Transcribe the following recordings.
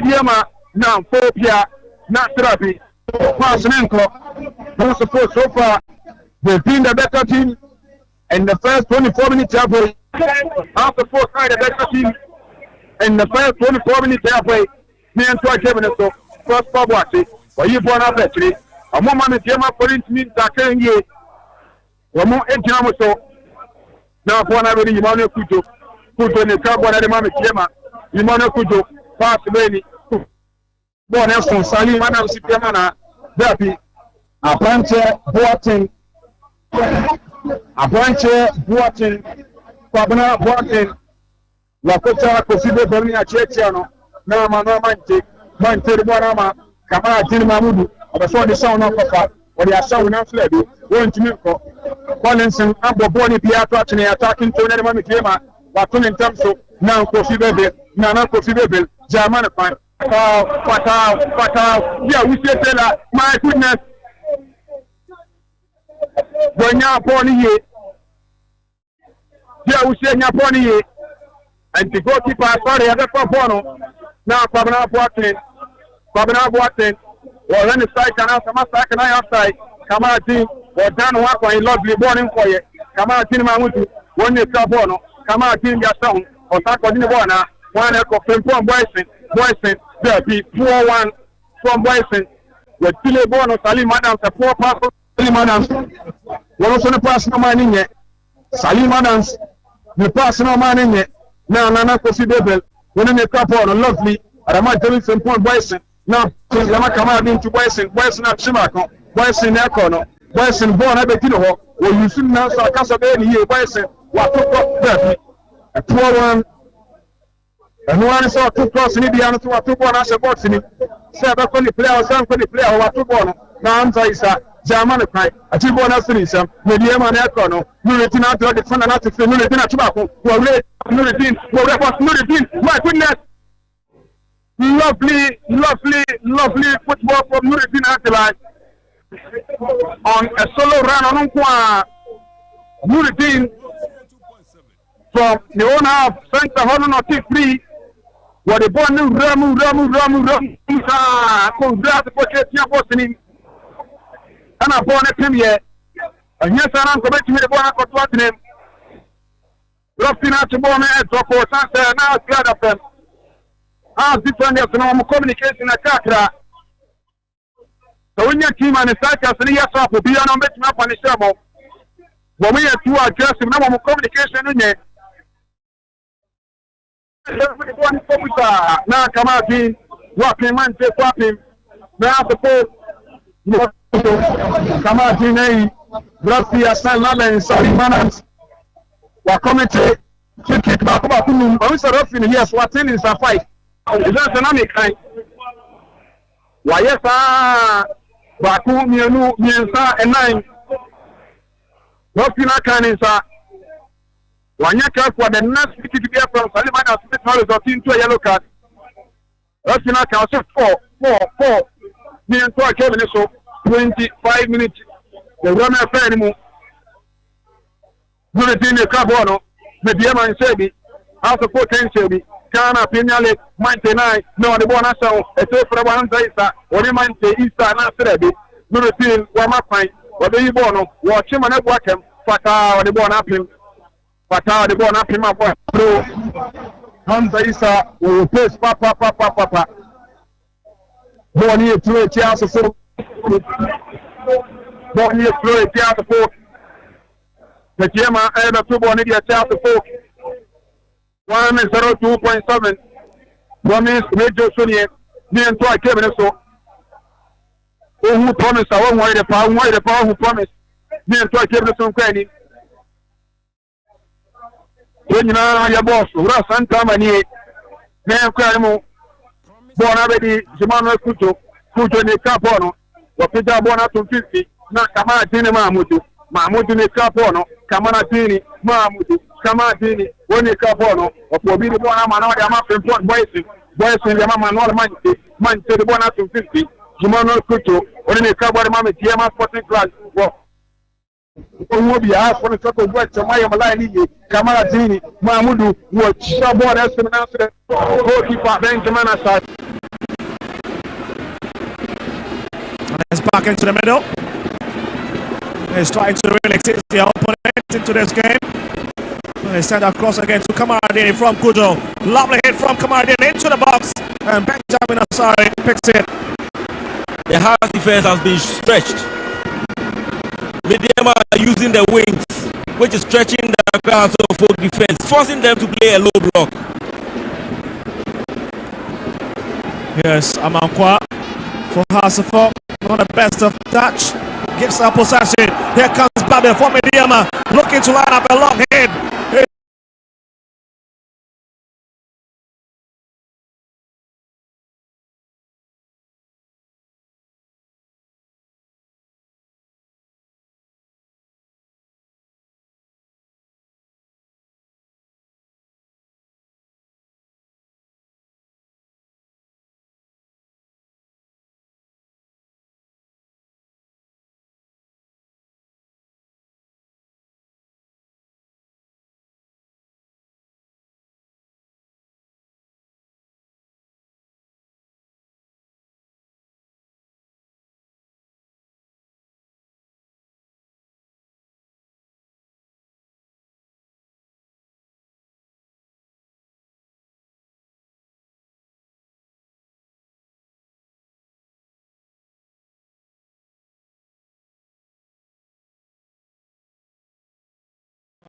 Medeama now Phobia, not therapy. Don't support so far. They've been the better team in the first 24 minutes halfway. After 4 the better team in the first 24 minutes halfway. Me and Troy Kevin so first Pabwati. But you born up actually. A moment Medeama for it means that can ye. One more exam so. Now for another Imano Kujo. Kujo in the club one at the moment Medeama. Imano Kujo. Pass away. Born else from Salim Madam Sipiamana. Derby. A branch Boating. A branch Boating. Pabana Boating. Lakota Kosibe Bernia Chechiano. No Mante. Mante Bonama. Kama Tin Mamudu. Or so the sound of Papa. Or the sound of Flebby. Going to Milko. Collinson, Ambo Boni Piato attacking to any Medeama. But in terms of now Kosibe, Nana Kosibe, German fine. Fatal. Yeah, we say that. My goodness. When you're born here, yeah, we say you're born here. And the goalkeeper, sorry, I don't know. Now, Pabana Boatin. Or any side can have some second eye outside. Kamati, or Dan Wako, a lovely morning for you. Kamati Mamutu, one year Tabono, Kamati Gaston, or Takodina, one echo from Boyson, there be 4-1 from Boyson. With Tilly Bono, Salim Adams, a poor pastor, Salim Adams. One also the personal man in it. Salim Adams, the personal man in it. Now, Nana Cosidebel, when in the couple on lovely, and I might tell you some point Boyson. Now, Lama Kama into Boyson at Shimako, Boyson Econo, Boyson born at Betino, or you soon now saw Casabani here, Boyson, what took up Derby, a 4-1. And one saw 2 cross in Indiana to a 2-1 as a boxing. Seven players, some player, or 2-1. Now, I'm German cry. A 2-1 as Sinisa, Medeama and Econo, Nuretina to the fun and not to say Nuretina Tobacco, who are red, Nuretin, my goodness. Lovely football from Nuretin Attilai on a solo run on Nuretin from the owner of Santa Honor T3. What the born Ramu, and I born a team yet. And yes, I'm coming to the born for what name. Roughing out to born at Toko Santa, now glad of them. As different as normal communication attack. So when your team and the Sakas and the Yasop will be on making up on the show. When we are 2 aggressive, normal communication in it. Now come out in whopping man say whopping. Now the post come out in a Rusty Assan Lala and Salim Manans. We're coming to kick it back about whom I was roughing yes, what's in is a fight. Is that an amic kind? Why yes, Baku Mianu Miansa and 9. Roughing a can is a one year for the next 50 to get from Saliman as $6 or into a yellow card. That's in our council 4. Me and Troy Kevin so 25 minutes. The runner affair anymore. Nuretin the Cabono, Medeama and Sebi, House of 14 Sebi, Kana Pinale, Mante 9, no, the one I saw, a tape for one Zaisa, or the Mante Easter and Sebi, Nuretin, Wamapai, or the Ibono, watch him and watch him, Fata, or the one up him. Pata the born up him up pro Hamza Isa will place papa born here through a chance of so born here through a chance of folk the Gemma and the 2 born here chance of folk 102.7 1 is Radio Sunny me and Troy Kevin so who promised I won't the power who promised me and Troy Kevin so cranny. When you know your boss, Ross and Tamani, Name Cramo, born already, Jimano Kuto, in the Capono, or Peter Bonato 50, not Kamatini Mahmudu in the Capono, Kamanatini, Mahmudu, Kamatini, one in Capono, or for being born a man, I'm up in Port Boyson, the Mamma Normandy, man to the Bonato 50, Jimano Kuto, or in the Cabo Mamma, Tiama Sporting Class, will be asked for the circle of work to my Malani, Kamaratini, Mahmudu, what Shabon has been answered, goalkeeper Benjamin Assad. It's back into the middle. He's trying to really take the opponent into this game. And they send across again to Kamaradini from Kujo. Lovely hit from Kamaradini into the box. And Benjamin Asari picks it. The half defense has been stretched. Medeama are using the wings, which is stretching the ground for defense, forcing them to play a low block. Yes, Amankwa for Hasselhoff. Not the best of touch. Gives up possession. Here comes Babel for Medeama. Looking to line up a long hit.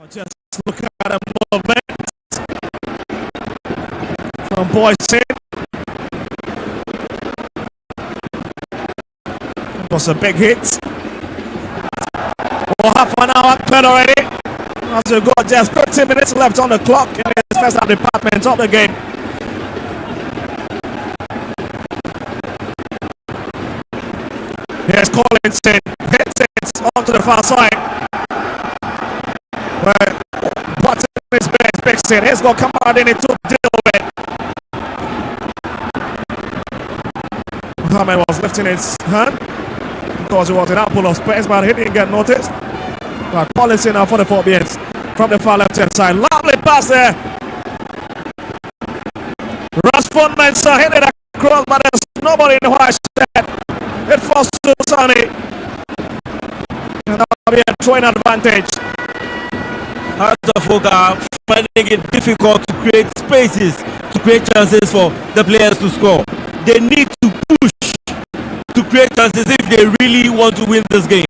Just look at the movement from Boyson. It was a big hit. For half an hour played already. As we got just 30 minutes left on the clock in the first half department of the game. Here's Collinson. Hits it onto the far side. Well, Button is best picks it. He's going to come out in it to deal with. Mohamed was lifting his hand because it was an outpull of space, but he didn't get noticed. But policy now for the Phobians from the far left hand side. Lovely pass there. Rashford Mensah hit it across, but there's nobody in the white shed. It falls to Sani. And that will be a throwing advantage. Hasselhoff are finding it difficult to create spaces, to create chances for the players to score. They need to push to create chances if they really want to win this game.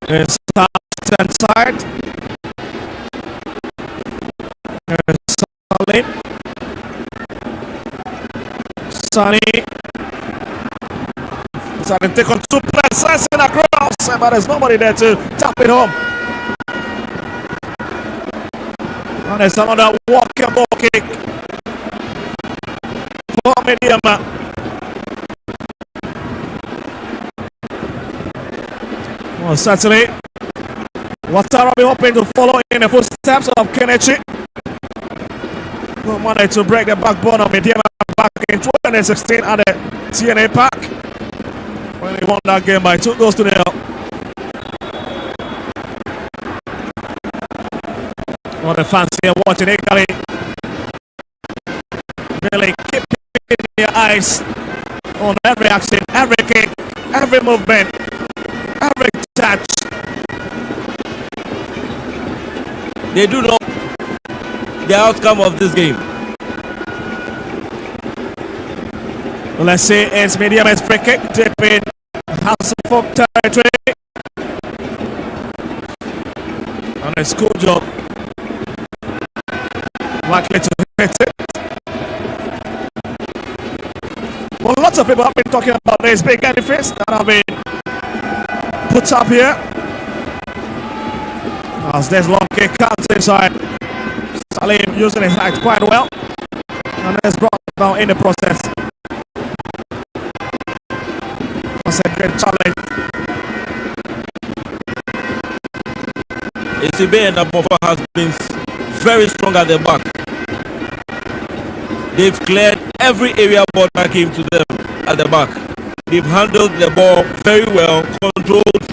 It's left side. Sani. Sani take on two players in across, but there's nobody there to tap it home. And there's another walking ball kick for Medeama. Well, certainly, Watara be hoping to follow in the footsteps of Kenichi, who managed to break the backbone of Medeama back in 2016 at the TNA Park when he won that game by 2-0. What the fans here watching Italy really keeping your eyes on every action, every kick, every movement, every touch. They do know the outcome of this game. Well, let's see, it's Medeama's free kick, deep in Hasselhoff territory. And it's good job. Likely to hit it. Well, lots of people have been talking about these big edifices that have been put up here. As this long kick cuts inside, Salim using his height quite well, and it's brought down in the process. That's a great challenge. Isibe and Amofa has been very strong at the back. They've cleared every area ball that came to them at the back. They've handled the ball very well, controlled,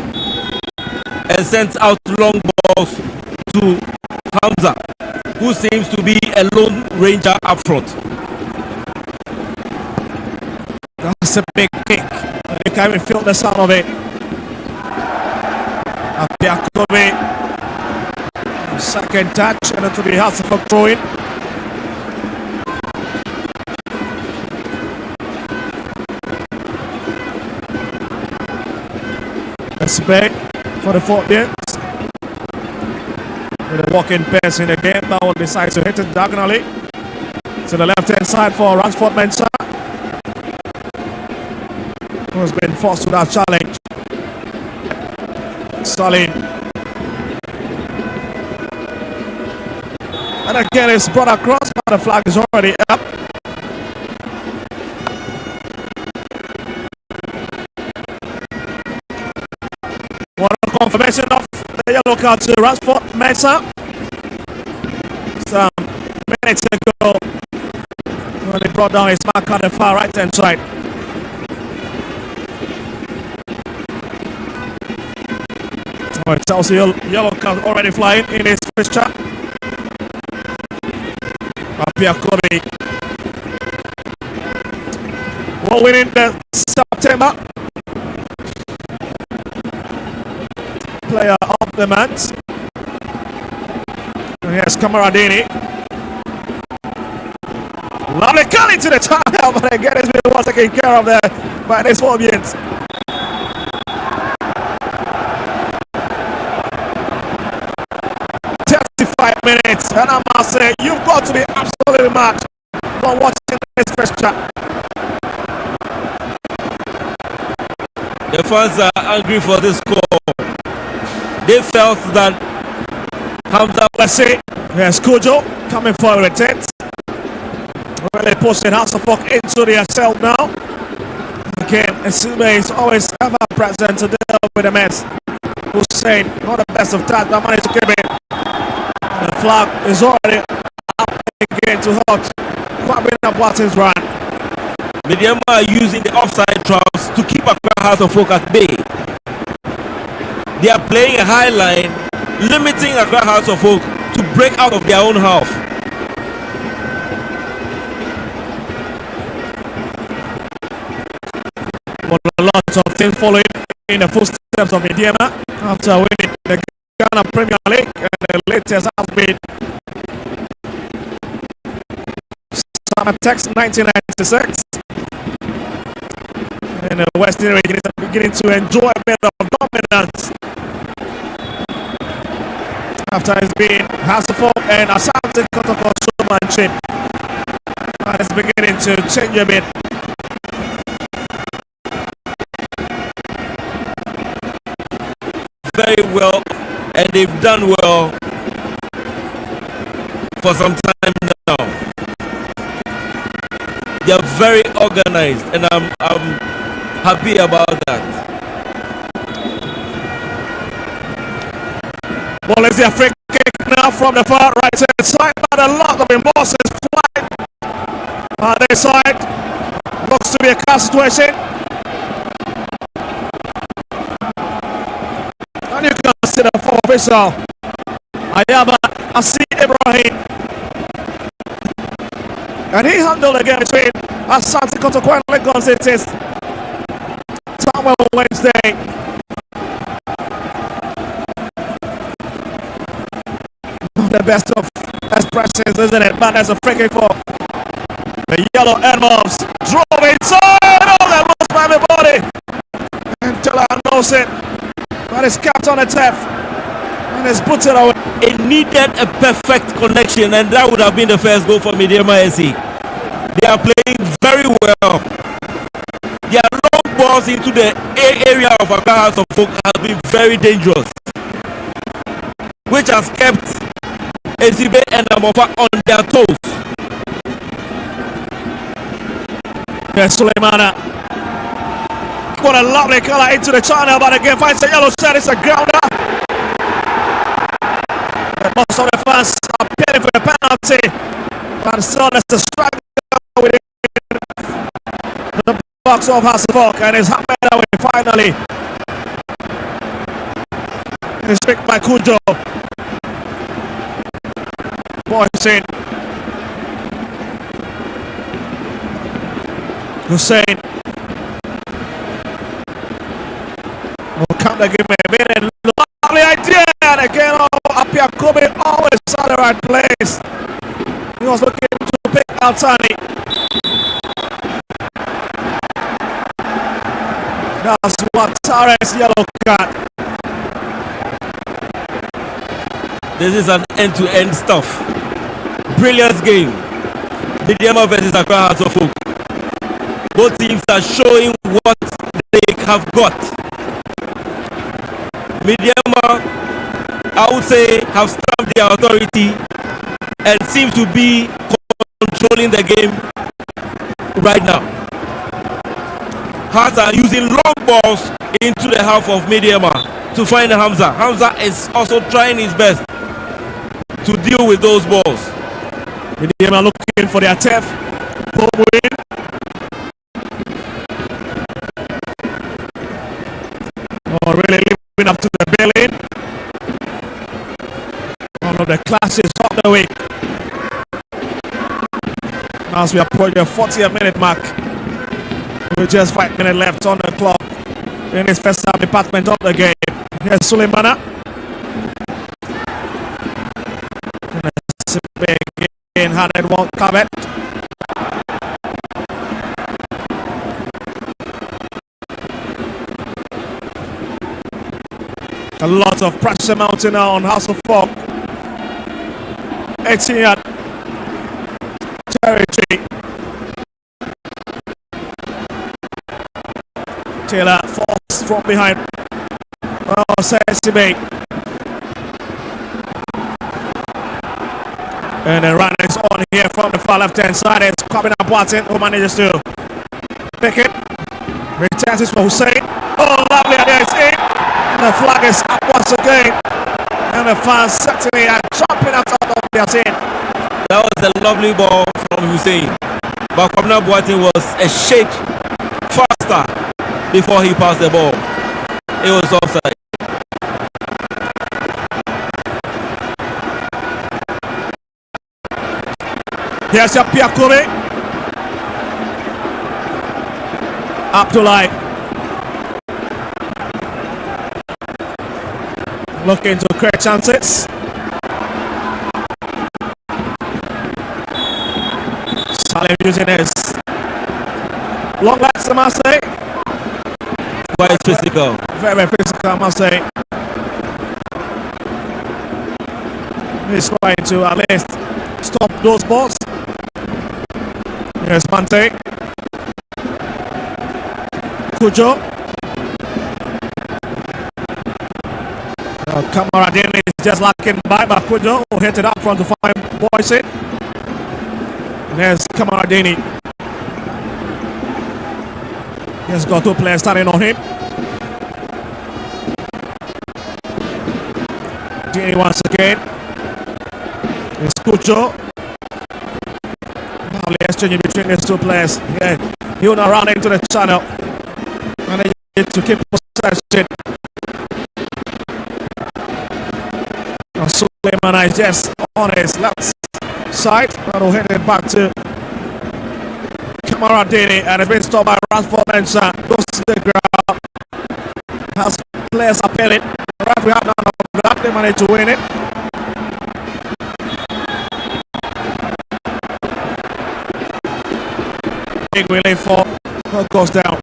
and sent out long balls to Hamza, who seems to be a lone ranger up front. It's a big kick. You can't even feel the sound of it. Apiakobe. Second touch and into the house of throwing. That's big for the 40th. With a walking pass in the game, that one decides to hit it diagonally to the left hand side for Ransford Mensah, who has been forced to that challenge. Stalin. And again, it's brought across, but the flag is already up. What a confirmation of the yellow card to Ransford Mensah. Some minutes ago, when he brought down his mark on the far right hand side. Oh, it's also yellow card already flying in his fixture. Apia Kobe. Well, winning the September player of the month. And here's Kamaradini. Lovely cut into the tunnel, but again it's been well taken care of there by this audience. Minutes, and I must say, you've got to be absolutely mad for watching this first chat. The fans are angry for this score. They felt that Hamza. Let's see. Here's Kujo coming forward with it. Really pushing Hasselhoff into the cell now. Again, Esime is always ever present to deal with the mess. Hussein, not the best of times, but managed to keep it. The flag is already up again to hurt. Kwabena Boateng's run. Medeama are using the offside traps to keep Accra Hearts of Oak at bay. They are playing a high line, limiting Accra Hearts of Oak to break out of their own half. Well, a lot of things following in the footsteps of Medeama after winning the Ghana Premier League, and the latest has been Summertex 1996. And the West Indies beginning to enjoy a bit of dominance after it's been Hasselhoff and Asante Kotoko showmanship. And it's beginning to change a bit. Very well, and they've done well for some time now. They are very organized, and I'm happy about that. Well, it's the free kick now from the far right hand side, but a lot of embossers flying on this side. Looks to be a car situation. And you can see the fourth official, Ayaba Asi Ibrahim. And he handled the game between Asante Kotoko and Lagos City Samuel Wednesday. Not the best of expressions, isn't it? But there's a free kick for the yellow animals. Drove inside. Oh, that was by the body. Until I knows it. But it's capped on the tap. And it's put it away. It needed a perfect connection, and that would have been the first goal for Medeama SC. They are playing very well. Their long balls into the area of Accra Hearts of Oak have been very dangerous, which has kept Ezibe and Amofa on their toes. Yes, Suleimana. What a lovely color into the channel, but again finds a yellow shirt. It's a grounder. Most of the fans are paying for the penalty, but still there's a struggle within the box of Hasselhoff, and it's happened away finally. It's picked by Kujo. Boysen. Hussein. counter game a lovely idea, and again Apia Kobe always at the right place. He was looking to pick Altani. That's Watare's yellow card. This is an end-to-end stuff. Brilliant game. Medeama versus Accra Hearts of Oak. Both teams are showing what they have got. Medeama, I would say, have stamped their authority and seem to be controlling the game right now. Hearts are using long balls into the half of Medeama to find Hamza. Hamza is also trying his best to deal with those balls. Medeama looking for their 10th home win. Oh, really living up to the billing. One of the clashes of the week. As we approach the 40th minute mark, with just 5 minutes left on the clock in this first half department of the game. Here's Suleimana. Again, handed one cover. A lot of pressure mounting now on House of Folk. 18-yard territory. Taylor falls from behind. Oh, Sesibe. And the run is on here from the far left-hand side. It's coming up Watson, who manages to pick it. Returns it for Hussein. Oh, lovely, and there it's in. And the flag is up once again. And the fans certainly are jumping out of their team. That was a lovely ball from Hussein. But Kwabena Boateng was a shade faster before he passed the ball. It was offside. Here's Apia Kobe. Abdullahi. Looking to create chances. Salim using his long legs, I must say. Quite physical. Very physical, I must say. He's trying to at least stop those balls. Here's Mante. Kujo. Kamaradin is just locking by Kujo, who hit it up front to find Boyce. There's Kamaradini. He's got two players starting on him. Dini once again. It's Kujo. Now the exchange between these two players. Yeah, he will now run into the channel. And they to keep possession. Suleiman is just on his left side. That'll hit it back to Kamaradini, and it's been stopped by Ransford Mensah. Goes to the ground. Has players appealing. The referee have none of that. They managed to win it. Big relief for what goes down.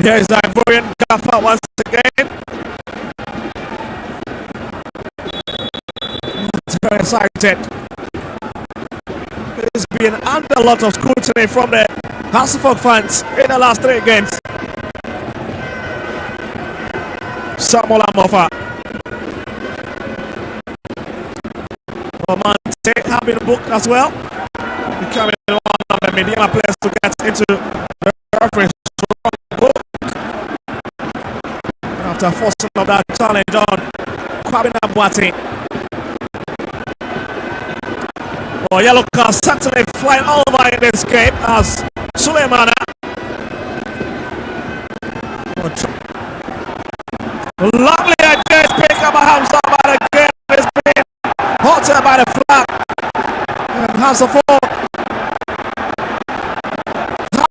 Here is the Ivorian Gaffer once again. It's very excited. There's been under a lot of scrutiny from the House of Folk fans in the last 3 games. Samuel Amofa. Romante have been booked as well. Becoming one of the Medeama players to get into the referee's book. After forcing of that challenge on Kwabena Boateng. Oh, yellow card certainly flying over in this game as Suleimana Lovely idea. It's picked up by Hamza, but again it's been halted by the flag. And Hamza Fall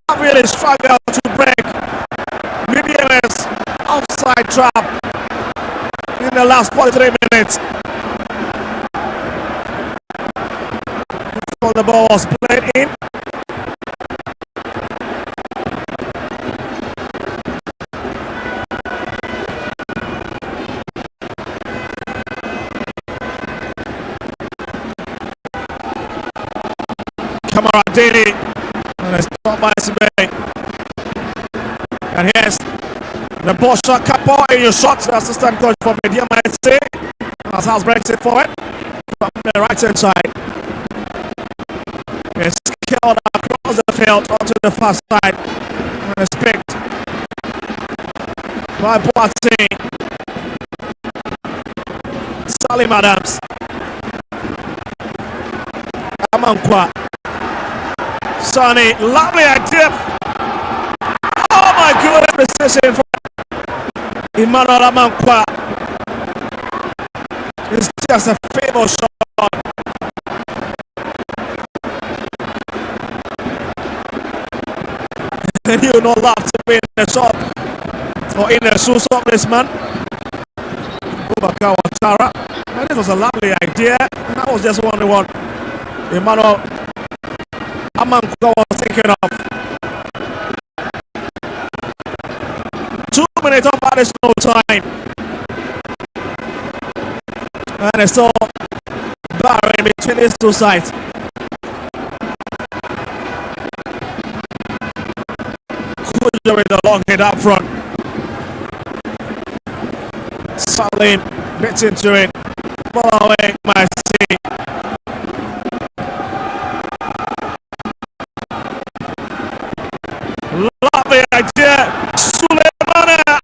have really struggled to break Medeama's offside trap in the last 43 minutes. Before the ball was played in. Kamaradini, and it's stopped by Sibay. And here's the ball shot, Kapo in your shots, the assistant coach for Medeama SC. As House breaks it forward from the right hand side. It's killed across the field onto the far side. And it's picked by Boateng. Salim Adams. Amankwa. Sonny, lovely idea. Oh my goodness, precision for Emmanuel Amankwa. It's just a famous shot. And you know love to be in the shop or in the shoes of this man. Bubakar Watara. And this was a lovely idea. And that was just one Emmanuel Amankwa was thinking of. 2 minutes of additional time. And it's all barren between these two sides. With the long head up front. Salim bits into it. Ball away, Messi. Lovely idea. Suleimana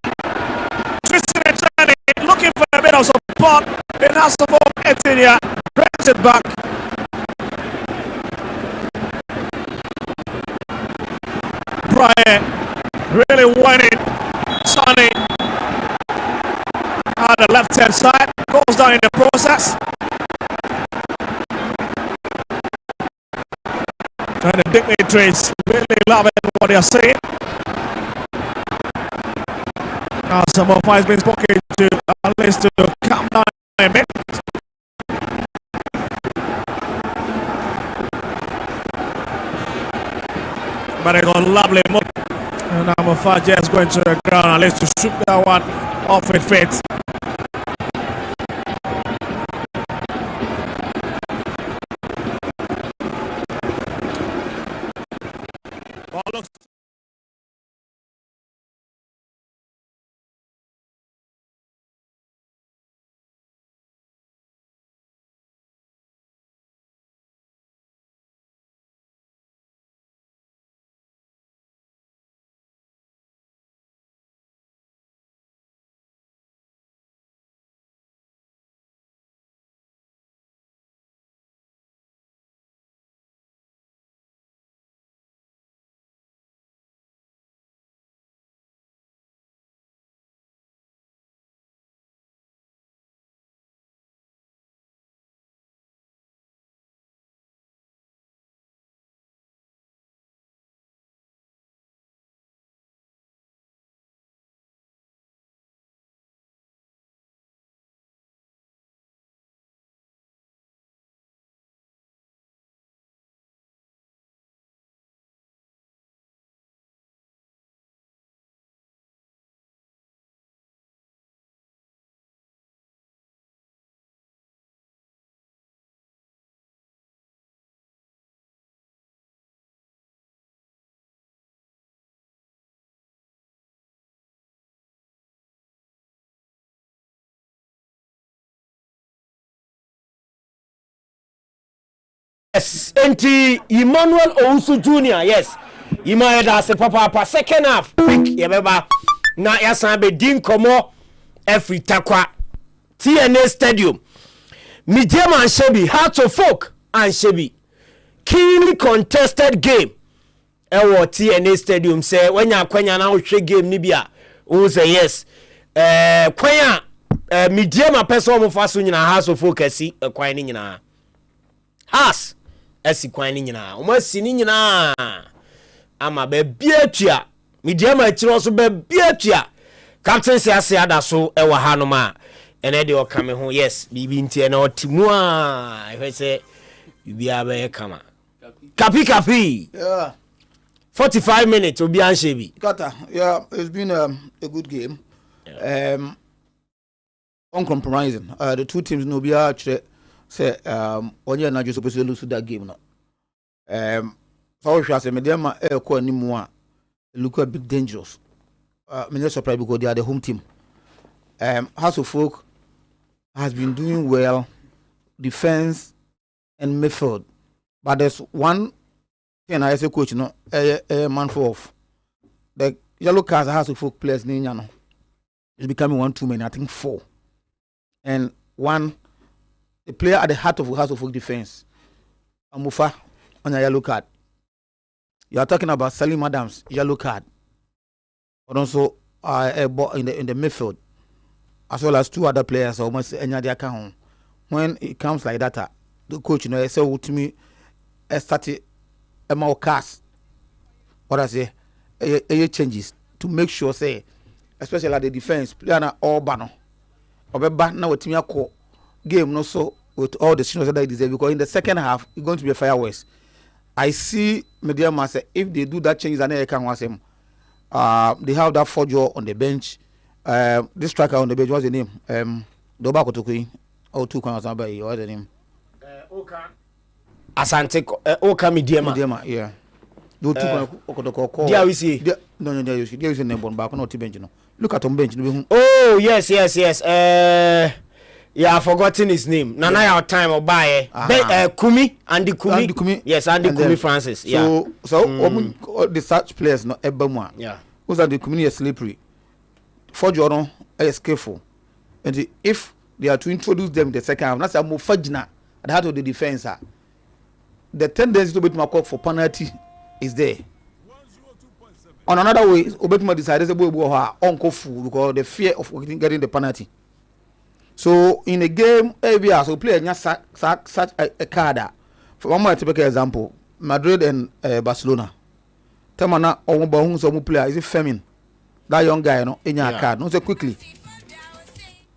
twisting and turning, looking for a bit of support. It has to fall Etinia. Brings it back. Brian really winning. Sonny on the left hand side goes down in the process. And the dignitaries really loving what they are saying. Now some of has been spoken to at least to calm down a bit. But it got a lovely move. And number 5 just going to the ground at least to shoot that one off it fits. Ball looks yes, enti Emmanuel Owusu Jr. Yes, Emmanuel that's a papa second half. Quick, yebeba. Na yasan be din komo every takwa TNA Stadium. Medeama and Shebi, Hearts of Folk and Shebi. Keenly contested game. Ewo TNA Stadium say when ya kwenya na hwe game ni bia. Who say yes. kwan a Medeama person mo fa so nyina House of Focus kwan ni nyina has asi kwan ni nyina o ma si ni nyina ama ba biatua Medeama akiro so ba biatua captain siase ada so e wa ha no ma ene de o kame ho yes bibi ntie na otimu a e say bibi aba kama kapi Yeah. 45 minutes obi anshe bi Kata, yeah, it's been a good game. Uncompromising. The two teams no be actually say onye na just supposed to lose that game now. So we say Medeama ko animu a look a bit dangerous. Me not surprised because they are the home team. House of Folk has been doing well defense and midfield. But there's one thing I say coach a man for off. The yellow cards House of Folk players no. It's becoming one too many, I think 4. And one, the player at the heart of House of Folk defense, Amufa, on a yellow card. You are talking about Salim Adams, yellow card. But also in the midfield, as well as 2 other players almost any other account. When it comes like that, the coach, say to me, started a more cast. What I say, changes to make sure, say, especially at the defense, player na all banner. Obeba na wetimi akọ game no so with all the signals that they deserve because in the second half it's going to be a fireworks. I see Medeama say if they do that change, they have that Fojo on the bench. This striker on the bench, what's the name? Doba Kotokui. Oh, 2 what's the name? Oka Asante Oka Medeama, yeah. Those 2 Kotoko. There we see. No, there you see the name on back on the bench. Look at on bench. Oh, yes. Yeah, I've forgotten his name. Nana our time or buy Kumi. Andy Kumi. Yes, Andy Kumi Francis. Yeah. So the such players no ebamwa. Yeah. Who's that the community is slippery. For Jordan is careful. And if they are to introduce them in the second half, that's a more fajna at the heart of the defense. The tendency to bet my call for penalty is there. On another way, Obetuma decided to go uncle fool because the fear of getting the penalty. So in a game, so play such a card. For one more typical example, Madrid and Barcelona. Tamana or some player is it Femin? That young guy, in your card. No, so quickly.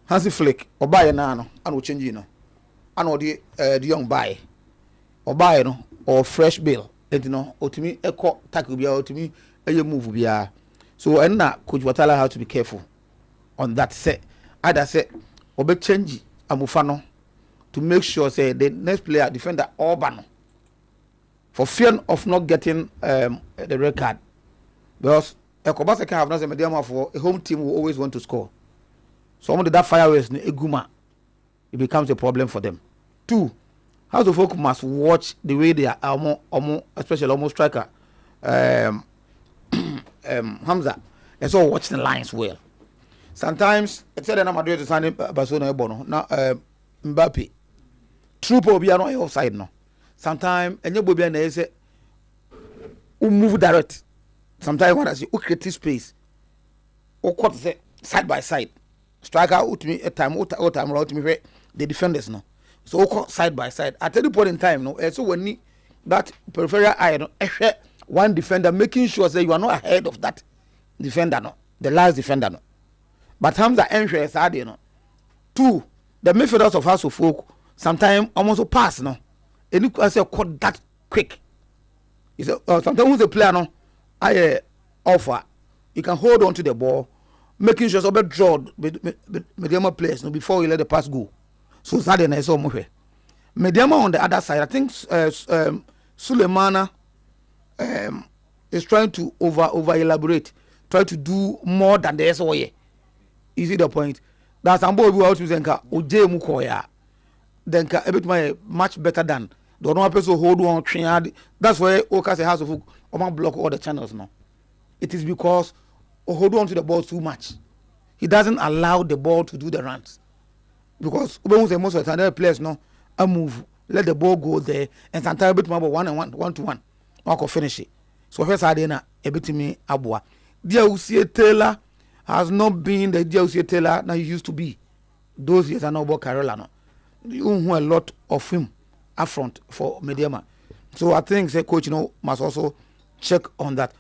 Hansi Flick or buy nano, and will change and or the young buy or buy or fresh bill. Or to me, a court tackle be out to me. Move bia so and now Coach Watala have to be careful on that set. Either say obe change Amufano to make sure say the next player defender Orban for fear of not getting the red card because a Kobasa can have not a Medeama for a home team will always want to score. So only that fireworks Eguma it becomes a problem for them. 2, House of Folk must watch the way they are almost especially almost striker. Hamza, and so watch the lines well. Sometimes it's said that I'm doing the signing Barcelona Bono. Now Mbappe, true be no offside no. Sometimes and you be na say move direct. Sometimes what I see create space. Or cut say side by side. Striker out me a time out out me the defenders no. So cut side by side. At any point in time no. So when that peripheral eye no one defender making sure that you are not ahead of that defender no, the last defender no. But Hamza entries are there no. 2, the midfielders of House of Folk sometimes almost pass no. And you can say cut that quick. You say sometimes who's the player no, I offer you can hold on to the ball, making sure so draw Medeama players no before you let the pass go. So that is so much. Medeama on the other side, I think Sulemana is trying to over elaborate, try to do more than the SOE. You see the point? That's Ambo who out to Zenka Oje Mukoya. Then a bit much better than the one person hold on. That's why Oka's House of Oman block all the channels now. It is because hold on to the ball too much. He doesn't allow the ball to do the runs. Because most of the time players no a move, let the ball go there, and sometimes a bit more 1-on-1, 1-to-1. Finish it. So first I did a bit me abua. Dear Usie Taylor, has not been the Chelsea Taylor that he used to be. Those years are not about Carolina. You know a lot of him up front for Medeama. So I think the coach, must also check on that.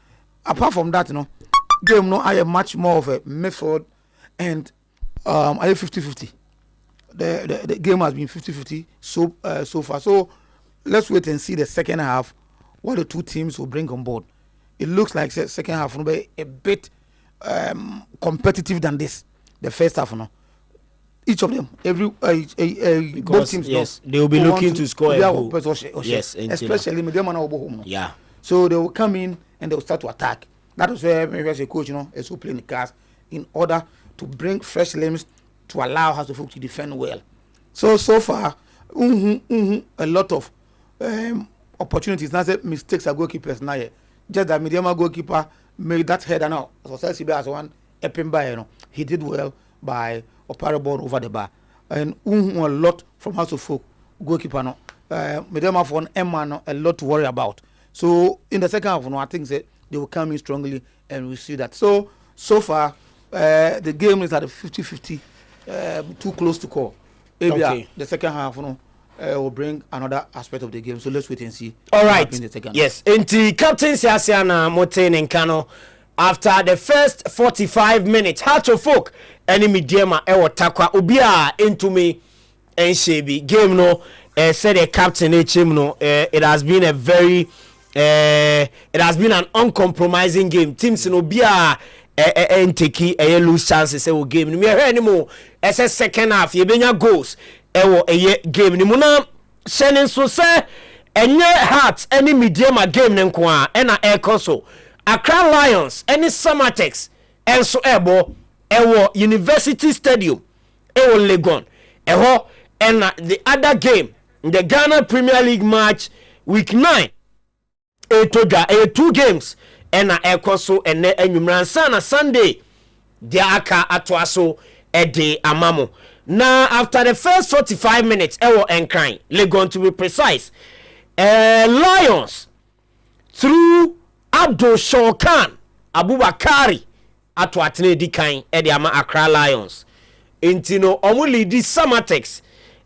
Apart from that, game I have much more of a method and I have 50-50. The game has been 50-50 so far. So let's wait and see the second half what the two teams will bring on board. It looks like the second half will be a bit competitive than this. The first half, each of them, both teams, yes, they will be looking to score a goal. Yes, especially Medeama. Yeah. So they will come in and they will start to attack. That is where maybe as a coach, is who playing the cards in order to bring fresh limbs to allow us to defend well. So far, a lot of opportunities. Not that mistakes are goalkeepers now. Just that Medeama goalkeeper made that header now. As one epping by, he did well by opera ball over the bar. And a lot from House of Folk goalkeeper no. Medeama for an Emma a lot to worry about. So in the second half, I think that they will come in strongly and we see that. So far, the game is at a 50-50, too close to call. Maybe the second half, will bring another aspect of the game. So let's wait and see. All right. Yes. Inti Captain Siasiana Moten and Kano. After the first 45 minutes, Heart of Folk, any Medeama ewo takwa ubia into me and Shebi game said the captain it has been a very it has been an uncompromising game. Teams in ubia enteki lose chances game ni me anymore as a second half ye benya goals game ni muna shenin so say enye Heart any Medeama game ne nko a na so Accra Lions any Samatex enso ewo University Stadium ewo Legon and the other game the Ghana Premier League match week 9 two games and ekoso and enyumran Sunday the aka atwaso ede amamo. Now after the first 45 minutes ewo enkran Legon to be precise, Lions through Abdul Shokan Abubakari atwatene dikan ede ama Accra Lions intino omu lead Samatex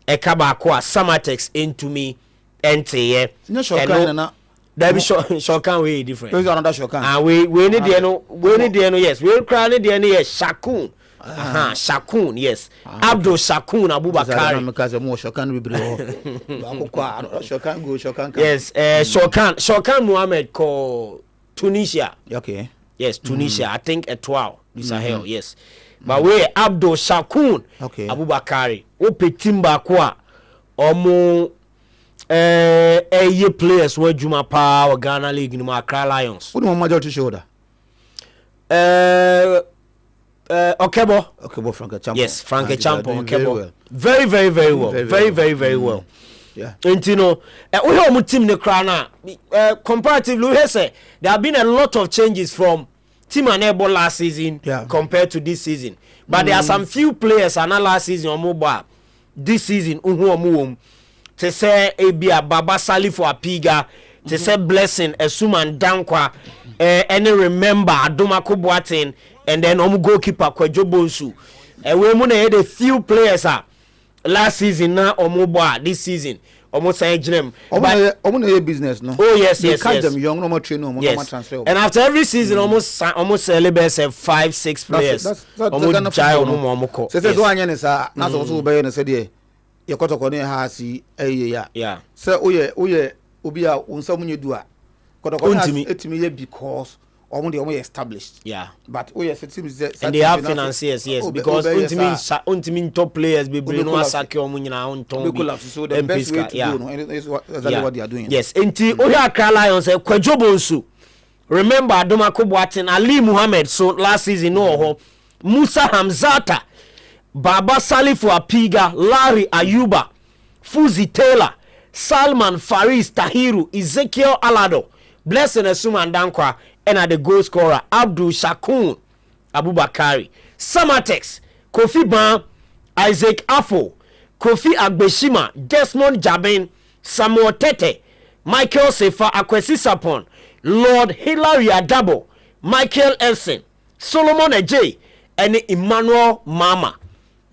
ekaba kwa Samatex into me nteye that be Shokan way different. There's another Shokan. And we need the yes. We cry the yes Shakun. Shakun, yes. Abdul Shakun Abubakari. Yes, Shokan Muhammad called Tunisia. Okay. Yes, Tunisia. I think Etoile. This Sahel, yes. But we Abdul Shakun Abubakari. Ope timba kwa omo players were Juma Power Ghana League in Accra Lions. What do you want to show that? Okebo Frank Champo. Yes, Frank Champo. Okebo. Very, very, very well. Very well. Yeah. And we have team the Krana. Comparatively, we say there have been a lot of changes from team and able last season compared to this season. But there are some few players and last season or mobile. This season, to say Abia Baba Sali for Apiga, to say Blessing, Esuman Dankwa, and remember Adomako Boateng, and then goalkeeper Kwejobonsu. And we had a few players last season now Omoba this season. Almost say them. Business, no? Oh yes, they catch them young, no more train, no more transfer. And after every season, almost celebrates 5-6 players. That's almost child no more. So that's why I say that's also by and said yeah. You got to go near Hasi yeah. So Ubia unsamun you do it me because only established. Yeah. But it seems that and they have financiers, yes, because ultimate top players be bring no Asake omunyina on Tombi. So the best way to do is exactly what they are doing. Yes, enti Oya Accra Lions Kwejobonsu. Remember Adomako Boateng, Ali Muhammad so last season no Musa Hamzata, Baba Salifu Apiga, Larry Ayuba, Fuzi Taylor, Salman Faris Tahiru, Ezekiel Alado, Blessing Esuman Dankwa, and at the goal scorer Abdul Shakun Abubakari. Samatex, Kofi Ban, Isaac Afo, Kofi Agbeshima, Desmond Jabin, Samuel Tete, Michael Sefa Akwesi Sapon, Lord Hilary Adabo, Michael Elson, Solomon Ejay, ene Emmanuel Mama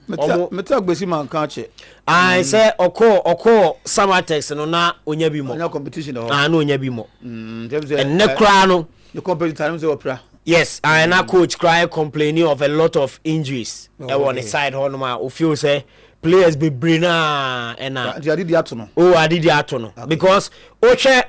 Meta gbesi man kanche. I say oko Samatex no na onya bi mo. Onya competition ho. Na onya bi mo. And ne kra no the competition time say opera. Yes, and our coach cry complaining of a lot of injuries. On the side ho no ma o feel say players be brina and I did the atono. Oh, I did the atono because Oche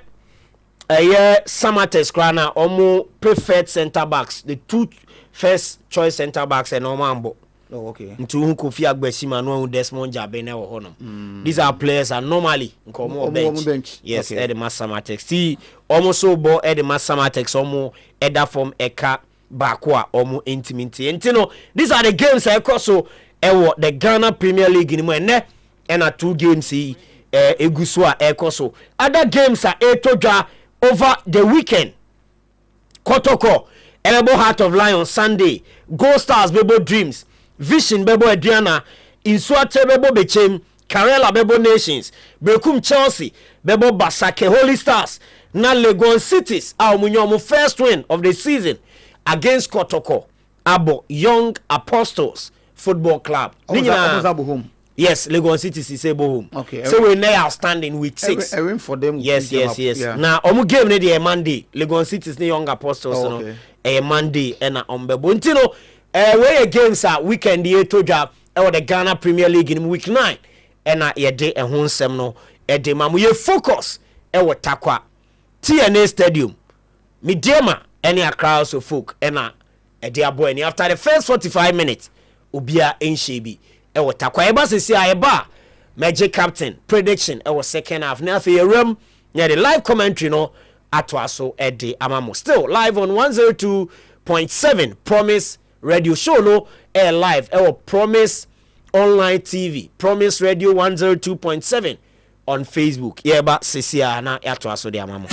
Samatex kra na omo preferred center backs, the two first choice center backs and Omambo. Oh, okay. Ntu Kofi Agbesima no Desmond Jabene wo honom. These are players are normally nkomo bench. Yes, okay. Edema Samatex. See, almost so bo Edema Samatex omo eda from eka bakwa omo intimate. Entino, these are the games I cross so the Ghana Premier League in ene and 2 games egusua ekoso. Other games are etoja over the weekend. Kotoko, Elebo Heart of Lion Sunday, Gold Stars Bebo Dreams. Vision Bebo Adriana, Insuate Bebo Bechem, Karela Bebo Nations, Bekum Chelsea, Bebo Basake Holy Stars, na Legon Cities, our Munyomo first win of the season against Kotoko, Abo Young Apostles Football Club. Yes, Legon Cities is able home. Okay. So we're now outstanding with 6. A win for them. Yes. Yeah. Now, omu game ne Monday. Legon Cities ne Young Apostles no. A Monday and Ombebo. Ntino. Where games are weekend the toja the Ghana Premier League in week 9 and ye day and home semno de mamu ye focus takwa TNA Stadium Medeama any a crowds of folk and dear boy after the first 45 minutes ubia enshebi takwa eba se eba magic captain prediction second half na fe room near the live commentary no atwaso de amamo still live on 102.7 Promise Radio show no air live Promise Online TV Promise Radio 102.7 on Facebook yeba sesia na yato aso de amamo.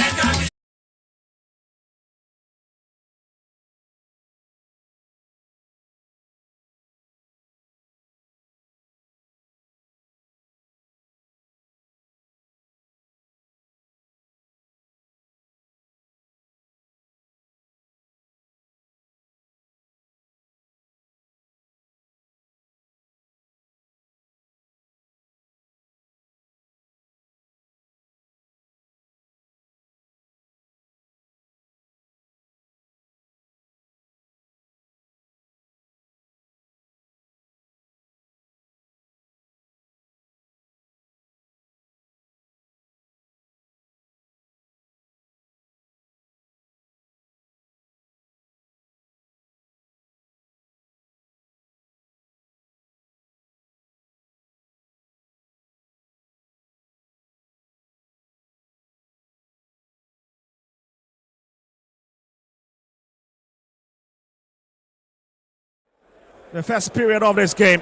The first period of this game.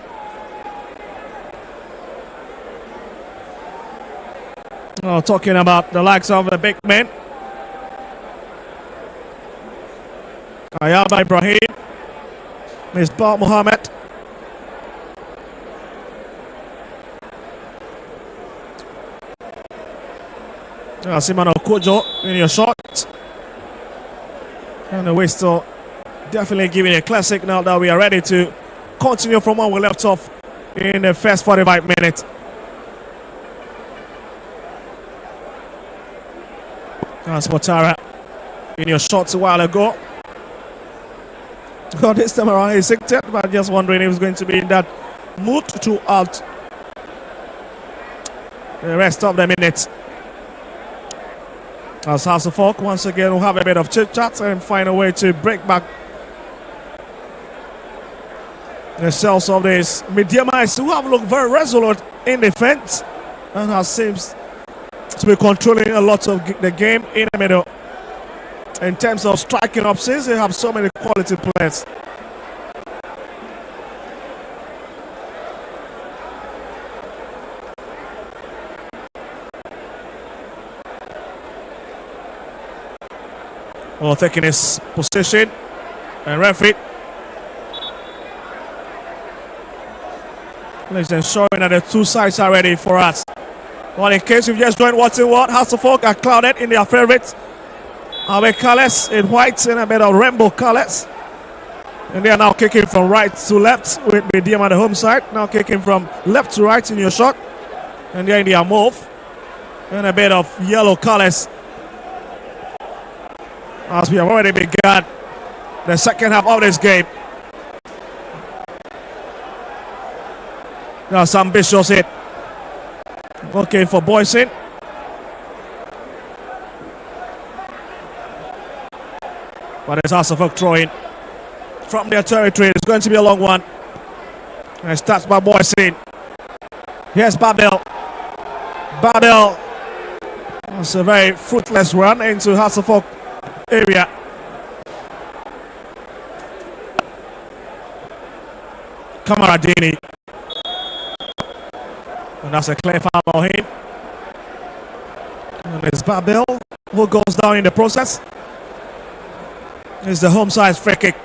Oh, talking about the likes of the big men. Ayaba Ibrahim, Misbah Mohammed. Simano Kojo in your shot. And the Whistle definitely giving a classic now that we are ready to continue from where we left off in the first 45 minutes. That's Motara in your shots a while ago. Well, this time around he's sick, but just wondering if he's going to be in that mood throughout the rest of the minutes. As House of Folk once again will have a bit of chit chat and find a way to break back the cells of this. Medeama still have looked very resolute in defense and has seems to be controlling a lot of the game in the middle. In terms of striking up, since they have so many quality players. Well, taking his position and referee is ensuring that the two sides are ready for us. Well, in case you've just joined watching what, House of Folk are clouded in their favorites. Our colors in white and a bit of rainbow colors. And they are now kicking from right to left with Medeama on the home side. Now kicking from left to right in your shot. And they're in their move. And a bit of yellow colors as we have already begun the second half of this game. Now some ambitious hit. Looking for Boyson. But it's Hasselhoff throwing from their territory. It's going to be a long one. And it starts by Boyson. Here's Babel. Babel. It's a very fruitless run into Hasselhoff area. Kamaradini. And that's a clear foul on him. And it's Babel who goes down in the process. It's the home side free kick.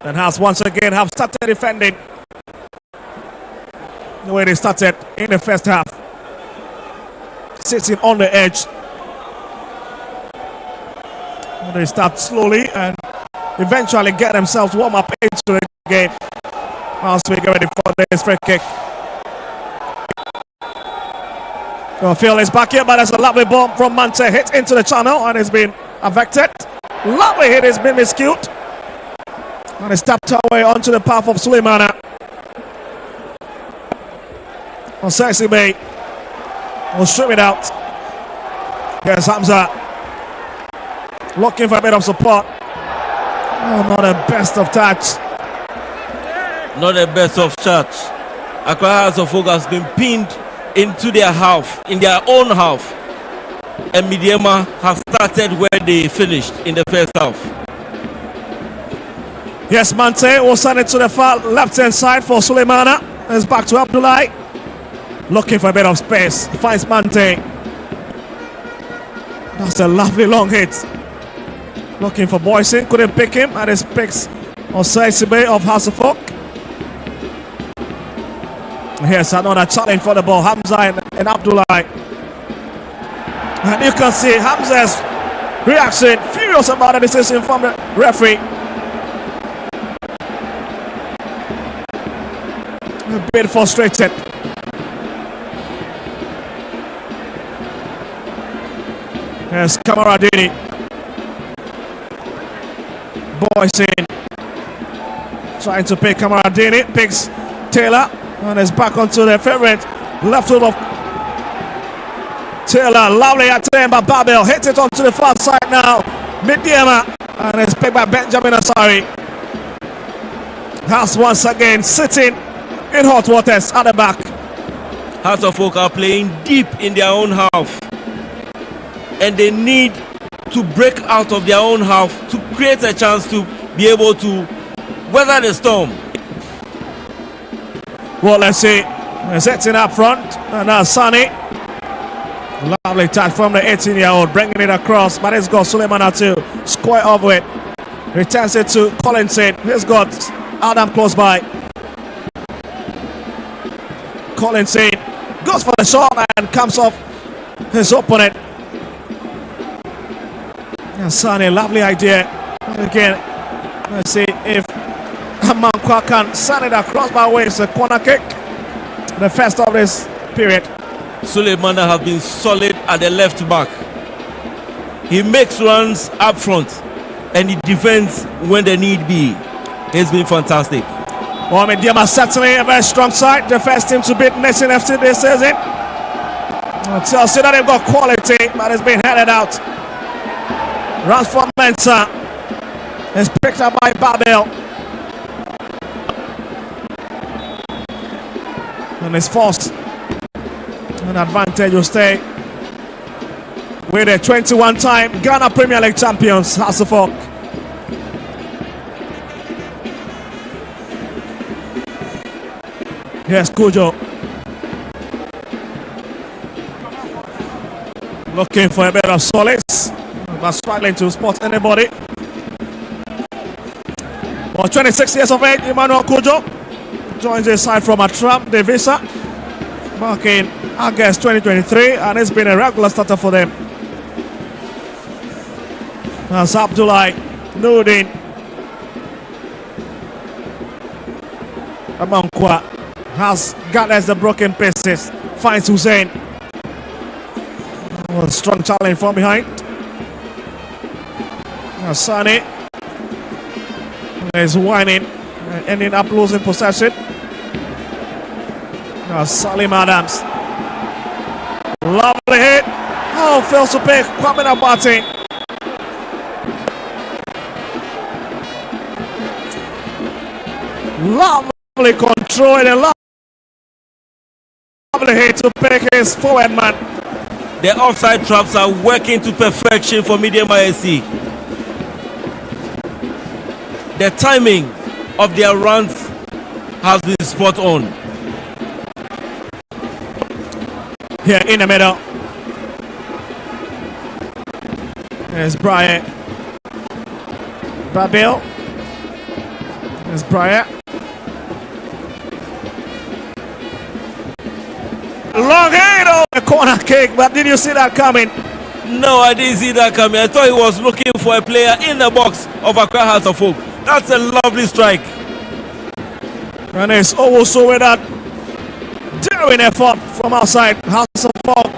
And has once again have started defending the way they started in the first half. Sitting on the edge. They start slowly and eventually get themselves warm up into the game. As we get ready for this free kick. Phil is back here, but there's a lovely bomb from Mante hit into the channel and it's been affected. Lovely hit has been miscued. And it's tapped away onto the path of Suleimana. Sexy Bay will strip it out. Here's Hamza. Looking for a bit of support. Oh, not the best of touch. Not the best of touch. Accra Hasselhoff has been pinned into their half, in their own half. And Medeama have started where they finished in the first half. Yes, Mante will send it to the far left-hand side for Suleimana. It's back to Abdullahi. Looking for a bit of space. Finds Mante. That's a lovely long hit. Looking for Boyson. Couldn't pick him. And it picks Osesibe of Hasselhoff. Here's another challenge for the ball. Hamza and Abdullahi. And you can see Hamza's reaction. Furious about the decision from the referee. A bit frustrated. Here's Kamaradini. Boyson trying to pick Kamaradini. Picks Taylor. And is back onto the favorite left foot of Taylor. Lovely attempt by Babel. Hits it onto the far side now. Medeama. And it's picked by Benjamin Asari. Has once again sitting in hot waters at the back. Hasselhoff are playing deep in their own half. And they need to break out of their own half to create a chance to be able to weather the storm. Well, let's see. Setting up front. And now Sani. Lovely touch from the 18-year-old. Bringing it across. But it's got Suleimana to square off with. Returns it to Collinson. He's got Adam close by. Collinson goes for the shot and comes off his opponent. And Sani, lovely idea. And again, let's see if Mankwa can send it across by way. It's a corner kick. The first of this period. Suleimana have been solid at the left back. He makes runs up front and he defends when the need be. He's been fantastic. Well, Medeama certainly a very strong side. The first team to beat Nation FC this season. Tells you that they've got quality, but it's been headed out. Ransford Mensah is picked up by Babel. And it's forced. An advantage will stay with the 21-time Ghana Premier League champions, Hasselhoff. Here's Kujo. Looking for a bit of solace, but struggling to spot anybody. For 26 years of age, Emmanuel Kujo joins the side from Atram Devisa back in August 2023, and it's been a regular starter for them. That's Abdullahi Nudin. Amankwa has gathers the broken pieces. Finds Hussein. Oh, strong challenge from behind. Now Sane is whining and ending up losing possession. Now Salim Adams. Lovely hit. Oh, fails to pick. Kwame Abate. Lovely control and a lovely hit to pick his forward man. The offside traps are working to perfection for Medeama SC. The timing of their runs has been spot on. Here in the middle. There's Bryant. Babil. There's Bryant. Long hand on the corner kick, but did you see that coming? No, I didn't see that coming. I thought he was looking for a player in the box of Accra Hearts of Oak. That's a lovely strike. And it's also with that daring effort from outside. Hearts of Oak,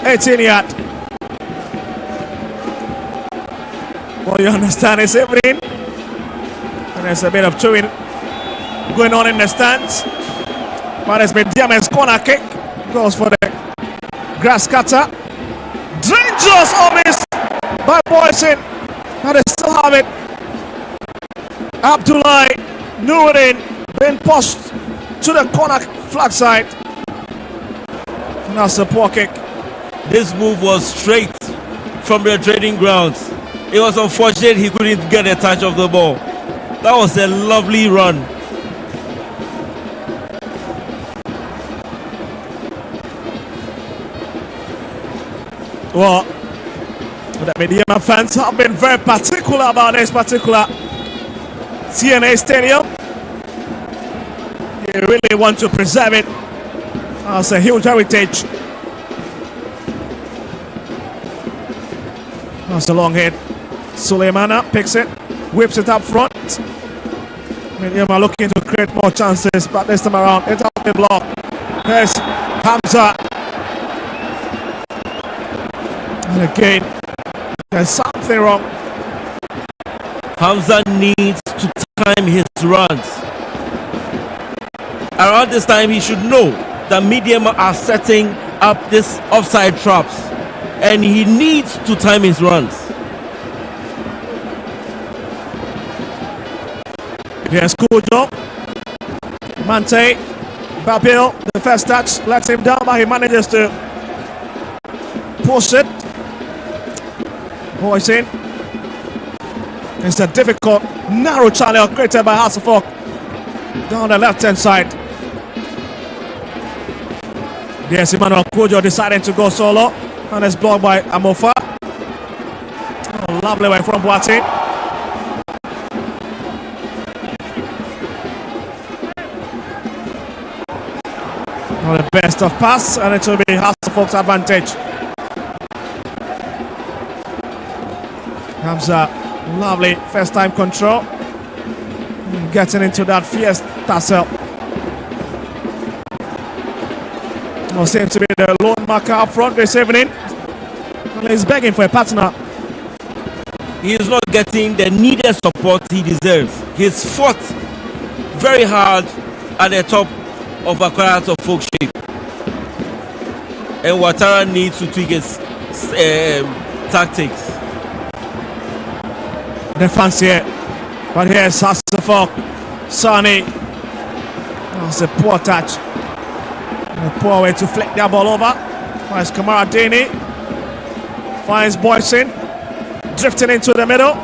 18 yard. Well, you understand it's happening. And there's a bit of chewing going on in the stands. But it's Medeama's corner kick. Goes for the grass cutter. Dangerous almost by Boyson. But they still have it. Abdullah Nuruddin being pushed to the corner flag side. And that's a poor kick. This move was straight from the training grounds. It was unfortunate he couldn't get a touch of the ball. That was a lovely run. Well, the Medeama fans have been very particular about this particular TNA Stadium. They really want to preserve it as a huge heritage. That's a long hit. Suleimana picks it, whips it up front. Medeama looking to create more chances, but this time around it's out the block. There's Hamza. And again, there's something wrong. Hamza needs to time his runs. Around this time, he should know that Medeama are setting up this offside traps, and he needs to time his runs. Here's Kujo. Mante. Babil, the first touch, lets him down, but he manages to push it. Boys in. It's a difficult, narrow channel created by Hearts of Oak down the left-hand side. Yes, Emmanuel Kujo deciding to go solo, and it's blocked by Amofa. Oh, lovely way from Boateng. Not the best of pass, and it will be Hearts of Oak's advantage. Hamza, lovely first time control. Getting into that fierce tussle. Well, seems to be the lone marker up front this evening. Well, he's begging for a partner. He is not getting the needed support he deserves. He's fought very hard at the top of Accra Hearts of Oak shape. And Ouattara needs to tweak his tactics. Defense here, but here's Hearts of Oak. Sani. That's a poor touch. A poor way to flick that ball over. Finds Kamara Dini. Finds Boyson. Drifting into the middle.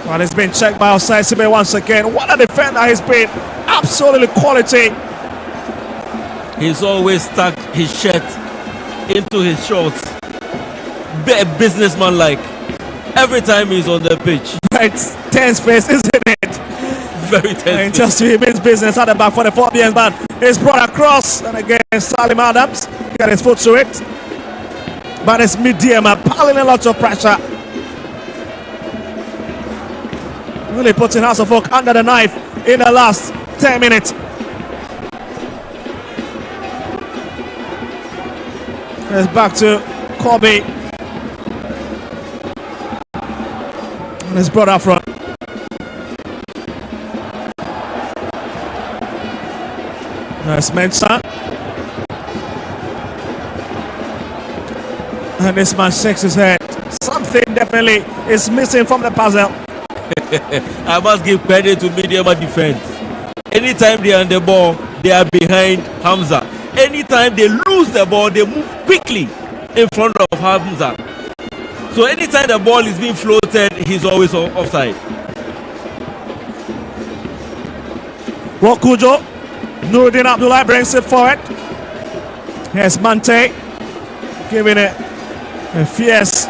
But it's been checked by outside Sibe once again. What a defender he's been. Absolutely quality. He's always stuck his shirt into his shorts. Businessman-like. Every time he's on the pitch. It's tense face, isn't it? Very tense. And just he means business at the back for the 4 BS man. It's brought across, and again Salim Adams got his foot to it. But it's Medeama piling a lot of pressure. Really putting House of Oak under the knife in the last 10 minutes. It's back to Kobe. And it's brought up front. Nice Mensah. And this man shakes his head. Something definitely is missing from the puzzle. I must give credit to Medeama defense. Anytime they are on the ball, they are behind Hamza. Anytime they lose the ball, they move quickly in front of Hamza. So anytime the ball is being floated, he's always offside. Rokujo. Nuruddin Abdullah brings it forward. Here's Mante. Giving it a fierce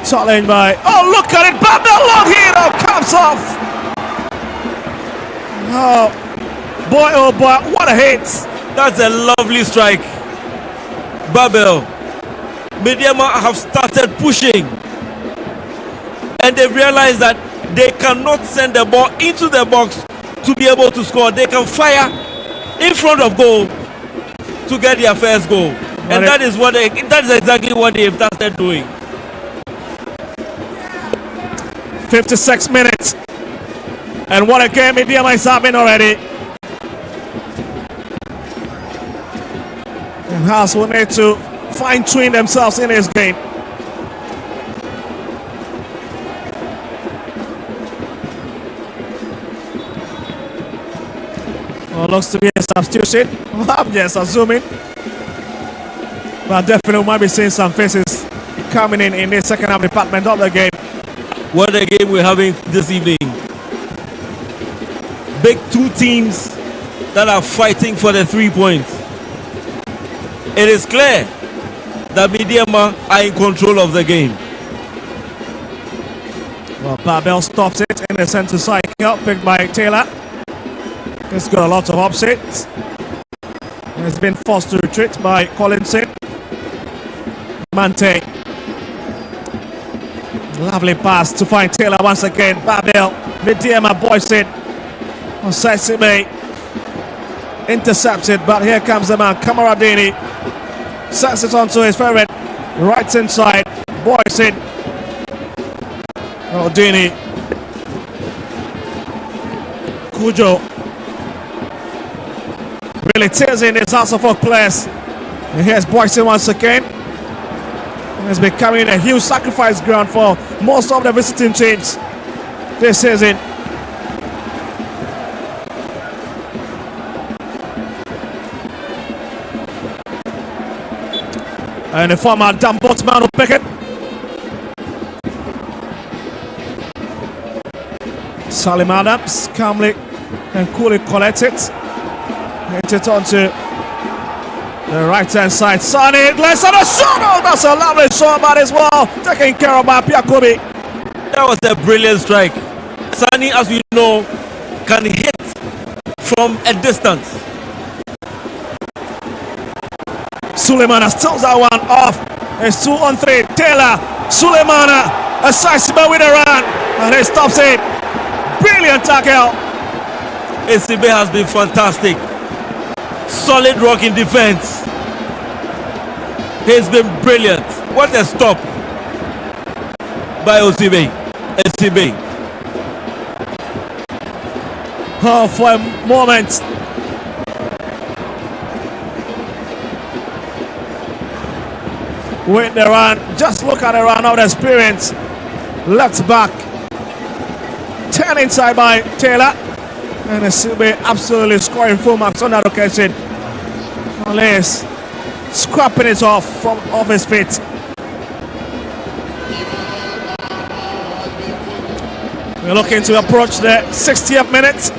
challenge by. Oh, look at it! Babel long hit! Oh, comes off! Oh boy, what a hit! That's a lovely strike. Babel. Medeama have started pushing. And they realized that they cannot send the ball into the box to be able to score. They can fire in front of goal to get their first goal. And that is exactly what they've started doing. 56 minutes. And what a game Medeama is having already. And House will need to fine-tune themselves in this game. Well, looks to be a substitution. I'm just assuming. But definitely might be seeing some faces coming in the second half department of the game. What a game we're having this evening. Big two teams that are fighting for the 3 points. It is clear that Medeama are in control of the game. Well, Babel stops it in the centre cycle, picked by Taylor. He's got a lot of upsets. He's been forced to retreat by Collinson. Mante. Lovely pass to find Taylor once again. Babel. Medeama boys it. Sesame intercepted, but here comes the man, Kamaradini. Sets it onto his favorite right hand side. Boys it. Oh, Dini. Cujo. Really tears in his House of Oak players. And here's Boyson once again. It's becoming a huge sacrifice ground for most of the visiting teams this season. And the former Dan Boatman will pick it. Salim Adams calmly and coolly collects it. Hit it onto the right hand side. Sonny, let's have a shot. Oh, that's a lovely shot, but as well taken care of by Piakobi. That was a brilliant strike. Sonny, as we know, can hit from a distance. Suleimana steals that one off. It's 2 on 3. Taylor, Suleimana, a Saisiba with a run, and he stops it. Brilliant tackle. ACB has been fantastic. Solid rock in defense. He's been brilliant. What a stop by OCB. ACB. Oh, for a moment. With the run, just look at the run of the experience. Left back. Turn inside by Taylor. And ACB absolutely scoring full marks on that occasion. Unless scrapping it off his feet. We're looking to approach the 60th minute.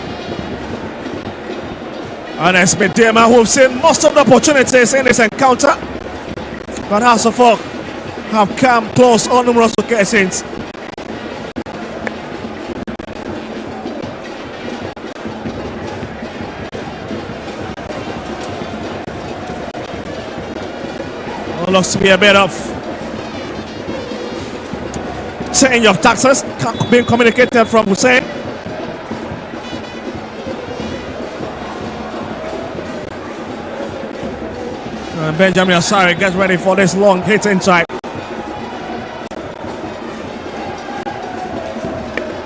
And it's Medeama who've seen most of the opportunities in this encounter. But House of Oak have come close on numerous occasions. Well, looks to be a bit of change of taxes being communicated from Hussein. And Benjamin Asari gets ready for this long hit inside.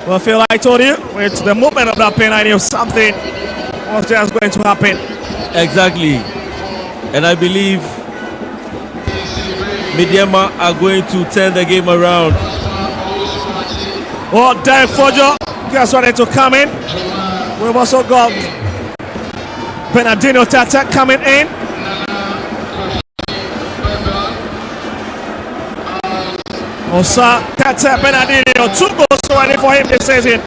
Well, Phil, like I told you, with the movement of that pin, I knew something was just going to happen. Exactly. And I believe Medeama are going to turn the game around. Oh, Derek Fojo gets ready to come in. We've also got Bernardino Tata coming in. Osa Tata Bernardino, 2 goals already for him this season.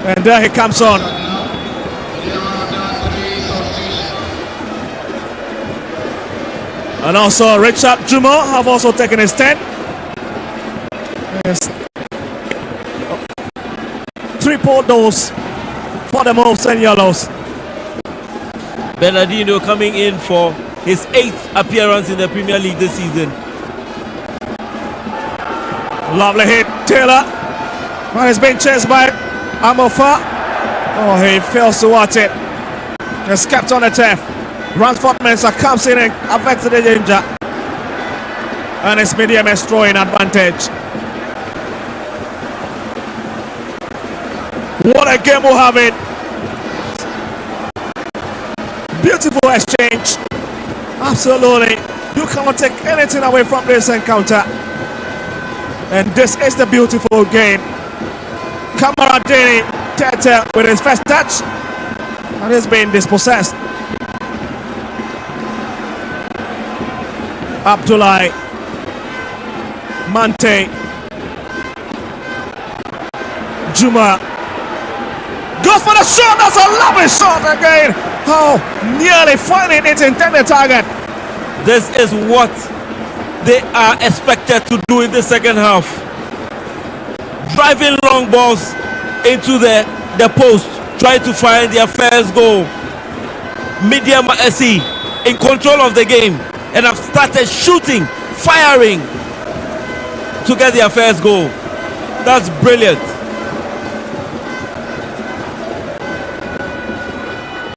And there he comes on. And also Richard Jumo have also taken his stand. Yes. 3 goals for the Wolves and Yellows. Bernardino coming in for his 8th appearance in the Premier League this season. Lovely hit, Taylor. But he's been chased by Amofa. Oh, he fails to watch it. Just kept on the turf. Ransford Mensah comes in and affects the danger. And it's Medeama's throwing advantage. What a game we're having. Beautiful exchange. Absolutely. You cannot take anything away from this encounter. And this is the beautiful game. Kamaradini Tete with his first touch. And he's been dispossessed. Abdullahi Mante Juma goes for the shot. That's a lovely shot again. Oh, nearly finding its intended target. This is what they are expected to do in the second half. Driving long balls into the post, trying to find their first goal. Medeama SC in control of the game and have started shooting, firing to get their first goal. That's brilliant.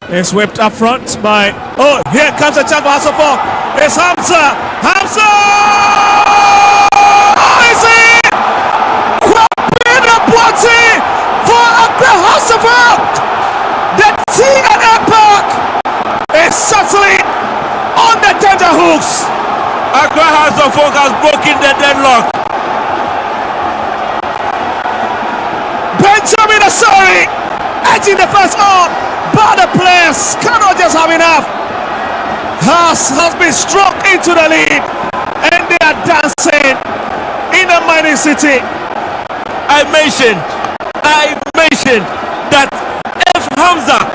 It's whipped up front by... Oh, here comes a chance for Hasselhoff. It's Hamza. Hamza! Oh, is it? Kwabena Boateng for Accra Hasselhoff. The TNA Park is certainly on the tender hooks. Accra Hasselhoff has broken the deadlock. Benjamin Asari edging the first on. But the players cannot just have enough. Haas has been struck into the lead and they are dancing in the mighty city. I mentioned that if Hamza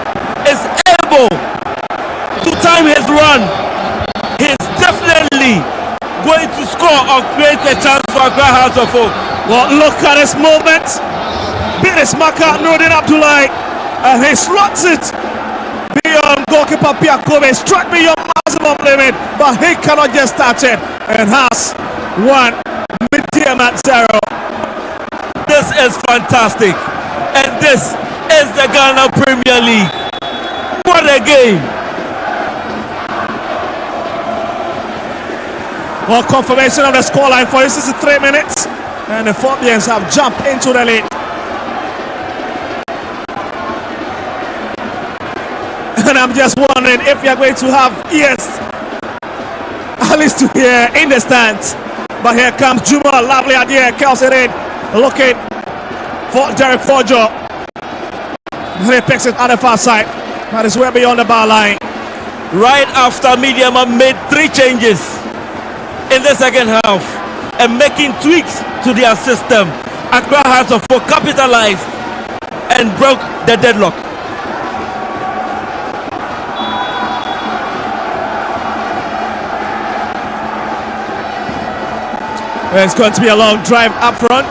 is able to time his run, he's definitely going to score or create a chance for Accra House of Folk. Well, look at this moment. Biris Maka Nurdin Abdullahi. And he slots it beyond goalkeeper Pierre Kobe, struck beyond maximum limit, but he cannot just touch it. And has 1, Medeama 0. This is fantastic, and this is the Ghana Premier League. What a game! Well, confirmation of the scoreline for 63 minutes, and the Phobians have jumped into the lead. And I'm just wondering if you're going to have ears at least to hear in the stands. But here comes Juma, lovely idea, curls it in, looking for Derek Fojo. And he picks it on the far side. That is way beyond the bar line. Right after Medeama made 3 changes in the second half and making tweaks to their system, Accra House of Folk capitalized and broke the deadlock. It's going to be a long drive up front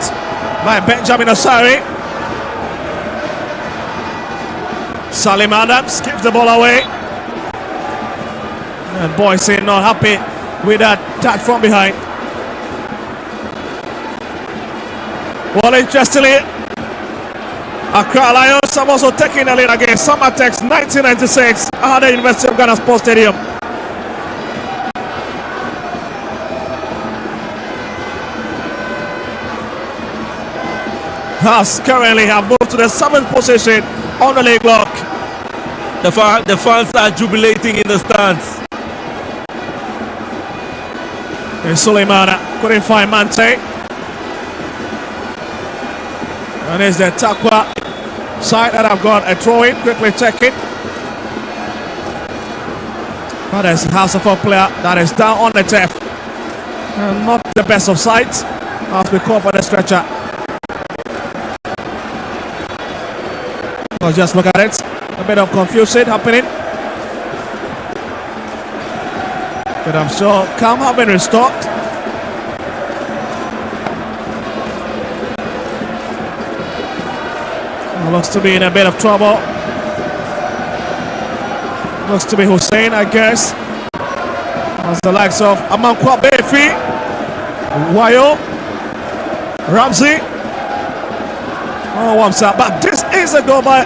by Benjamin Asari. Salim Adams gives the ball away. And Boyce not happy with that touch from behind. Well, interestingly, Accra Lions have also taken the lead against Summertex 1996 at the University of Ghana Sports Stadium. Has currently have moved to the 7th position on the league block. The fans are jubilating in the stands. And Suleimana couldn't find Mante. And there's the Takwa side that I've got a throw in. Quickly check it. But there's a House of Folk player that is down on the turf. And not the best of sights as we call for the stretcher. So just look at it. A bit of confusion happening. But I'm sure calm have been restored. Looks to be in a bit of trouble. Looks to be Hussein, I guess. As the likes of Amankwa Befi, Wayo, Ramsey. Oh, Wamsa. But this is a goal by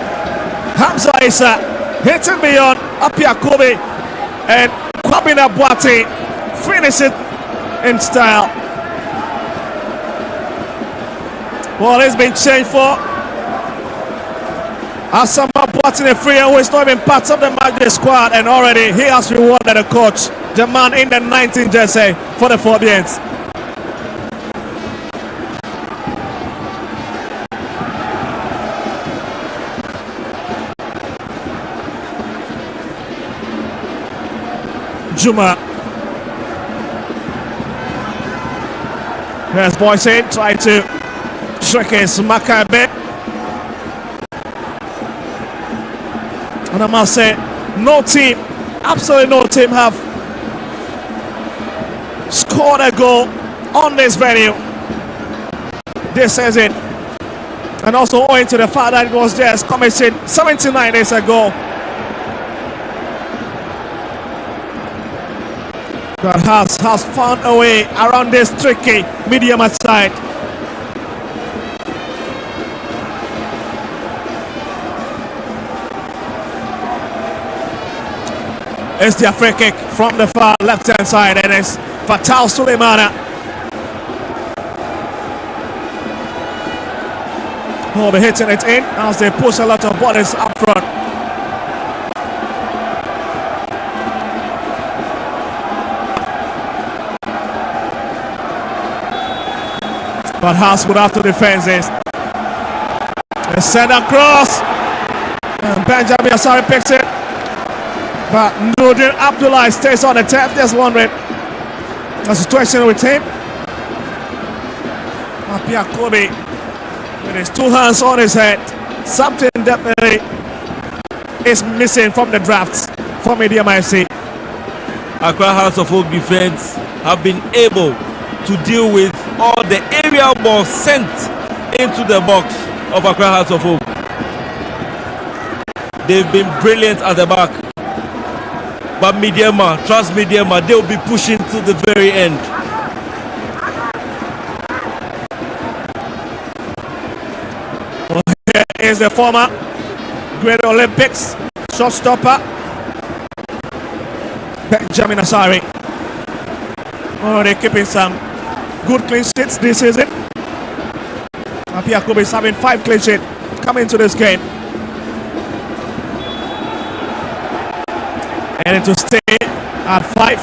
Hamza Isa. Hitting beyond Apia Kobe and Kwabena Boate. Finish it in style. Well, it's been changed for Asama Boateng, a free who is not even part of the match squad, and already he has rewarded the coach, the man in the 19th jersey for the Phobians. Juma. Here's Boyce trying to trick his Maka a bit. And I must say, no team, absolutely no team have scored a goal on this venue this season. And also owing to the fact that it was just commissioned 79 days ago. That has found a way around this tricky Medeama side. It's the free kick from the far left-hand side, and it's Fatal Suleimana. Will be hitting it in as they push a lot of bodies up front. But Haas would have to defend this. They send across, and Benjamin Asari picks it. But Nurdin Abdullah stays on the turf. There's wondering the situation with him. Apia Kobe with his 2 hands on his head. Something definitely is missing from the drafts for Medeama FC. Accra House of Folk defense have been able to deal with all the aerial balls sent into the box of Accra House of Folk. They've been brilliant at the back. But Medeama, trust Medeama, they'll be pushing to the very end. Well, here is the former Great Olympics shotstopper, Benjamin Asari. Already keeping some good clean sheets this season. Apia Kobe is having 5 clean sheets coming into this game. And to stay at 5.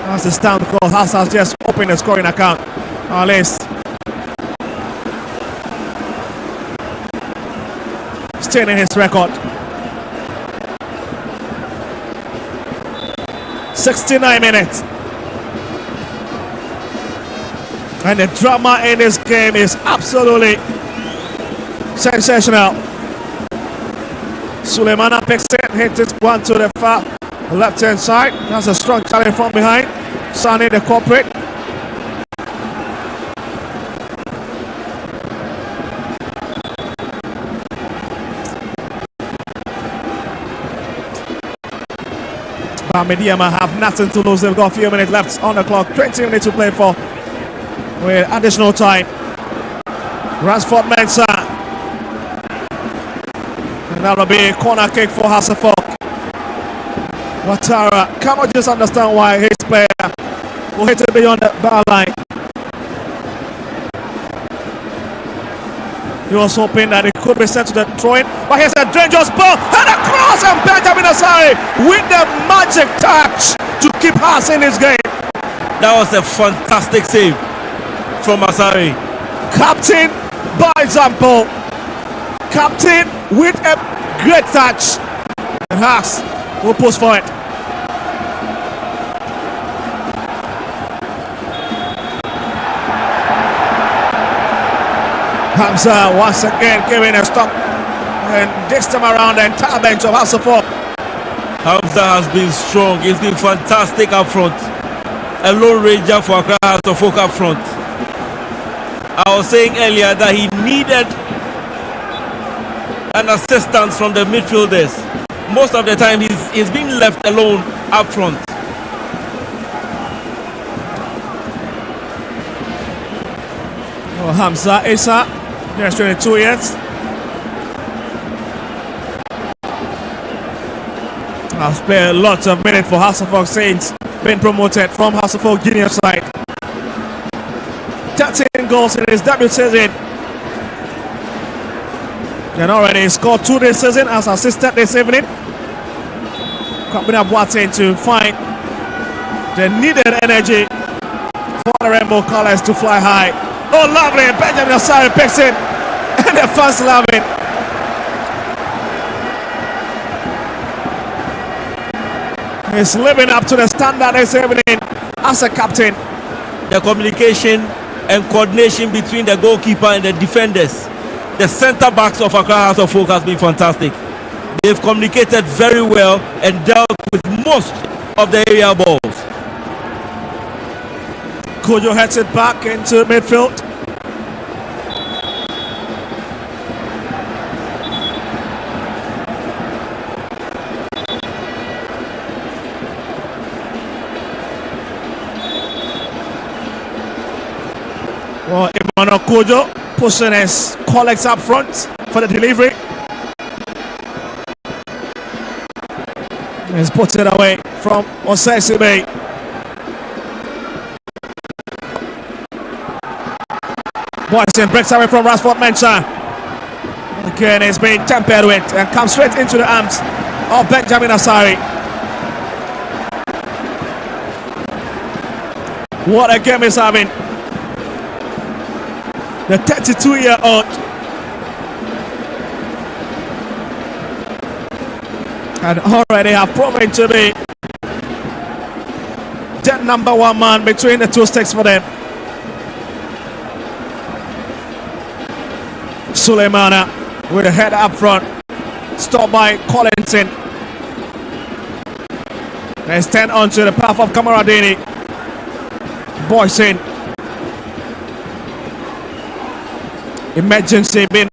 That's the stand because Haas has just opened the scoring account. At least staying in his record. 69 minutes. And the drama in this game is absolutely sensational. Suleimana picks it, hits it one to the far left-hand side. That's a strong challenge from behind. Sane, the culprit. But Medeama have nothing to lose. They've got a few minutes left on the clock. 20 minutes to play for with additional time. Ransford Mensah. And that'll be a corner kick for Hasselfolk. Watara cannot just understand why his player will hit it beyond the bar line. He was hoping that it could be sent to the throw-in, but here's a dangerous ball and a cross, and Benjamin Asare with the magic touch to keep Hearts in this game. That was a fantastic save from Asare. Captain, by example, captain with a great touch, and Hearts will push for it. Hamza once again giving a stop, and this time around the entire bench of Hasselhoff. Hamza has been strong. He's been fantastic up front. A lone ranger for Accra Hearts of Oak up front. I was saying earlier that he needed an assistance from the midfielders. Most of the time he's been left alone up front. Oh, Hamza Issa, just 22 years. I've played lots of minutes for Hasselhoff Saints, been promoted from Hasselhoff junior side. 13 goals in his debut season, and already scored 2 this season as assistant this evening. Coming up Watson to find the needed energy for the rainbow colors to fly high. Oh, lovely! Benjamin Asare picks it, and the fans love it. He's living up to the standard this evening as a captain. The communication and coordination between the goalkeeper and the defenders, the centre backs of Accra Hearts of Oak has been fantastic. They've communicated very well and dealt with most of the area balls. Kojo heads it back into midfield. Well, Emmanuel Kojo pushing his colleagues up front for the delivery. He's put it away from Osesibe. Boyson breaks away from Rashford Mensah. Again, it's been tampered with and comes straight into the arms of Benjamin Asare. What a game he's having. The 32-year-old. And already have proven to be the number one man between the two sticks for them. Suleimana with a head up front, stopped by Collinson. They stand onto the path of Kamaradini. Boyson. Emergency being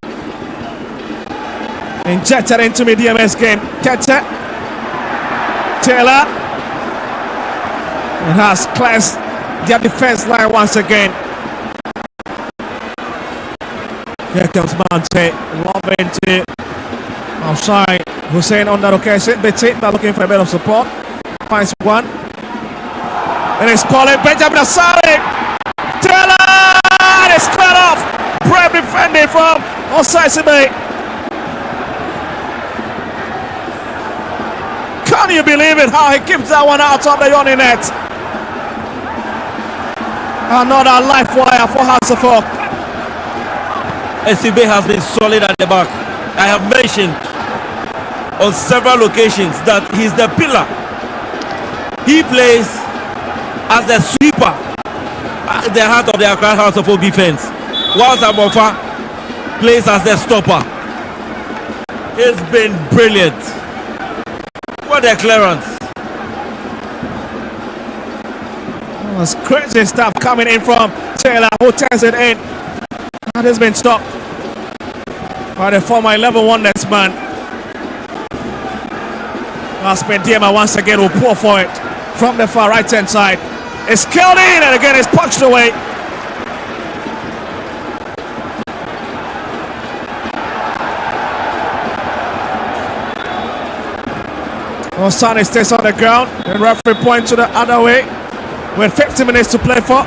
injected into Medeama's game. Tete Taylor. It has cleansed their defense line once again. Here comes Mante, loving to outside. Hussein on that occasion, Petit, but looking for a bit of support. Finds one. And it's calling Benjamin Asare. Taylor! It's cut off. Brave defending from Osesibe. Can you believe it? How he keeps that one out of the Yoni net. Another life wire for Hasselhoff. SCB has been solid at the back. I have mentioned on several occasions that he's the pillar. He plays as the sweeper at the heart of the Accra Hearts of Oak defense, whilst Amofa plays as the stopper. It's been brilliant. What a clearance. Oh, it's crazy stuff coming in from Taylor, who turns it in. That has been stopped by the former level wonders man. Medeama once again will pour for it from the far right hand side. It's killed in, and again it's punched away. Osane stays on the ground, and referee points to the other way with 50 minutes to play for.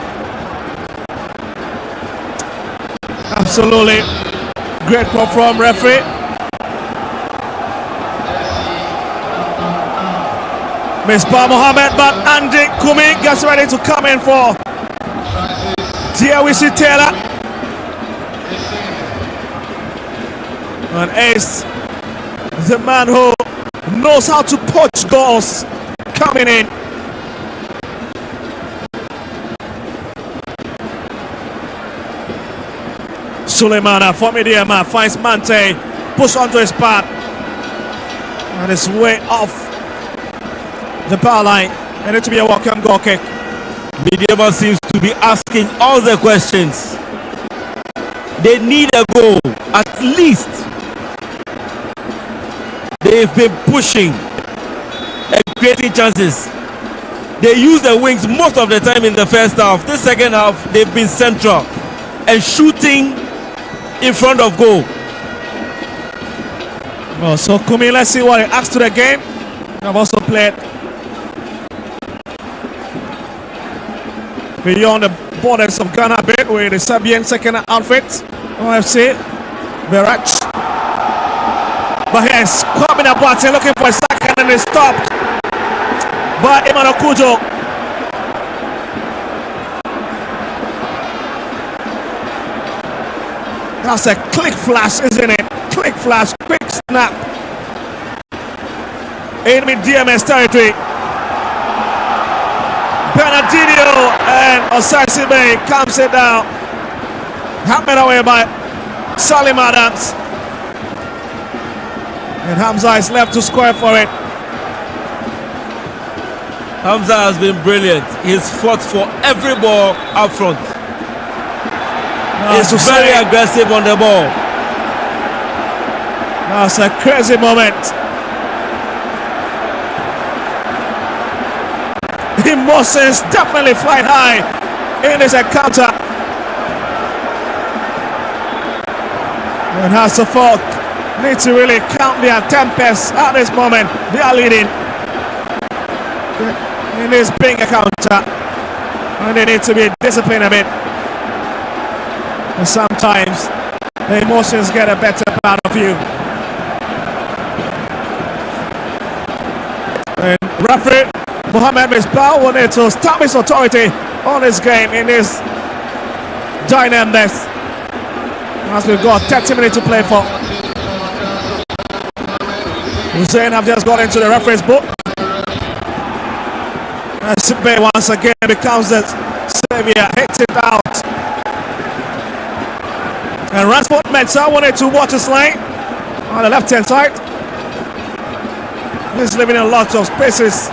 Absolutely Great call from referee. Misbah Mohammed, but Andy Kumi gets ready to come in for Diawisi Taylor. And Ace, the man who knows how to poach goals, coming in. Suleimana for Medeama finds Mante, push onto his path, and it's way off the bar line. And it to be a welcome goal kick. Medeama seems to be asking all the questions. They need a goal, at least. They've been pushing and creating chances. They use the wings most of the time in the first half. This second half, they've been central and shooting in front of goal. Oh, so Kumi, let's see what he adds to the game. I've also played beyond the borders of Ghana a bit with the Serbian second outfit. OFC, Verach. But here's Kwame Nabuate looking for a second and it's stopped by Emmanuel Kujo. That's a click flash, isn't it? Click flash, quick snap. In Medeama's territory. Bernardino and Osasime comes it down. Hammered away by Salim Adams. And Hamza is left to square for it. Hamza has been brilliant. He's fought for every ball up front. He's very aggressive on the ball. That's a crazy moment. Emotions definitely flying high in this encounter. And Hasselfolk need to really count their tempers at this moment. They are leading in this big encounter, and they need to be disciplined a bit. And sometimes the emotions get a better part of you. And referee Mohamed Misbah will need to stamp his authority on this game in this dynamic. As we've got 30 minutes to play for. Hussein have just got into the referee's book. And Sipe once again becomes the savior, hits it out. And Ransford Mensah wanted to watch his lane on the left hand side. He's leaving a lot of spaces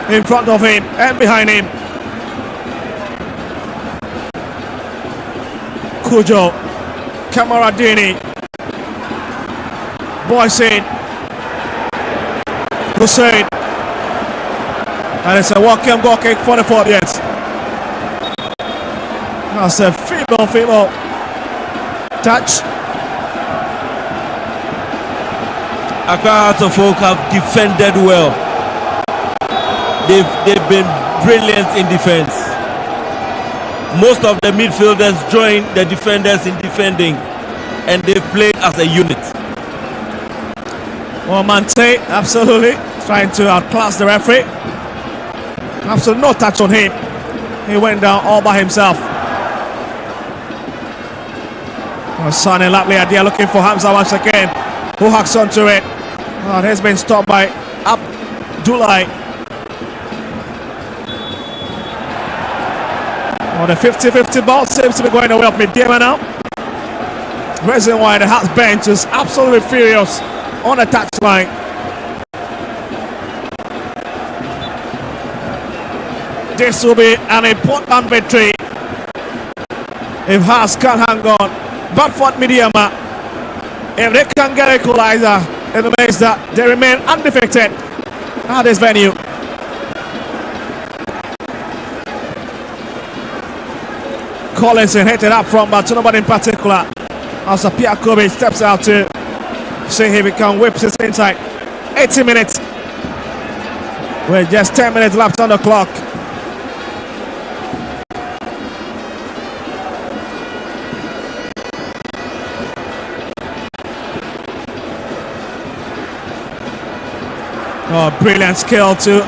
in front of him and behind him. Kujo, Kamaradini, Boysin, Hussein, and it's a welcome goal kick for the 40th. That's a feeble touch. Accra Hearts of Oak have defended well. They've been brilliant in defense. Most of the midfielders join the defenders in defending, and they played as a unit. Well, Mante, absolutely trying to outclass the referee. Absolutely no touch on him. He went down all by himself. Well, Sane Latley idea looking for Hamza once again, who hacks onto it. Oh, it has been stopped by Abdullah. Oh, the 50-50 ball seems to be going away of Medeama now. Reason why the Hearts bench is absolutely furious on the touchline. This will be an important victory if Hearts can hang on. But for Medeama, if they can get an equalizer, it means that they remain undefeated at this venue. Collinson hit it up from, but to nobody in particular. As Pierre Kobe steps out to see if he can whip his inside. 80 minutes with just 10 minutes left on the clock. Oh, brilliant skill to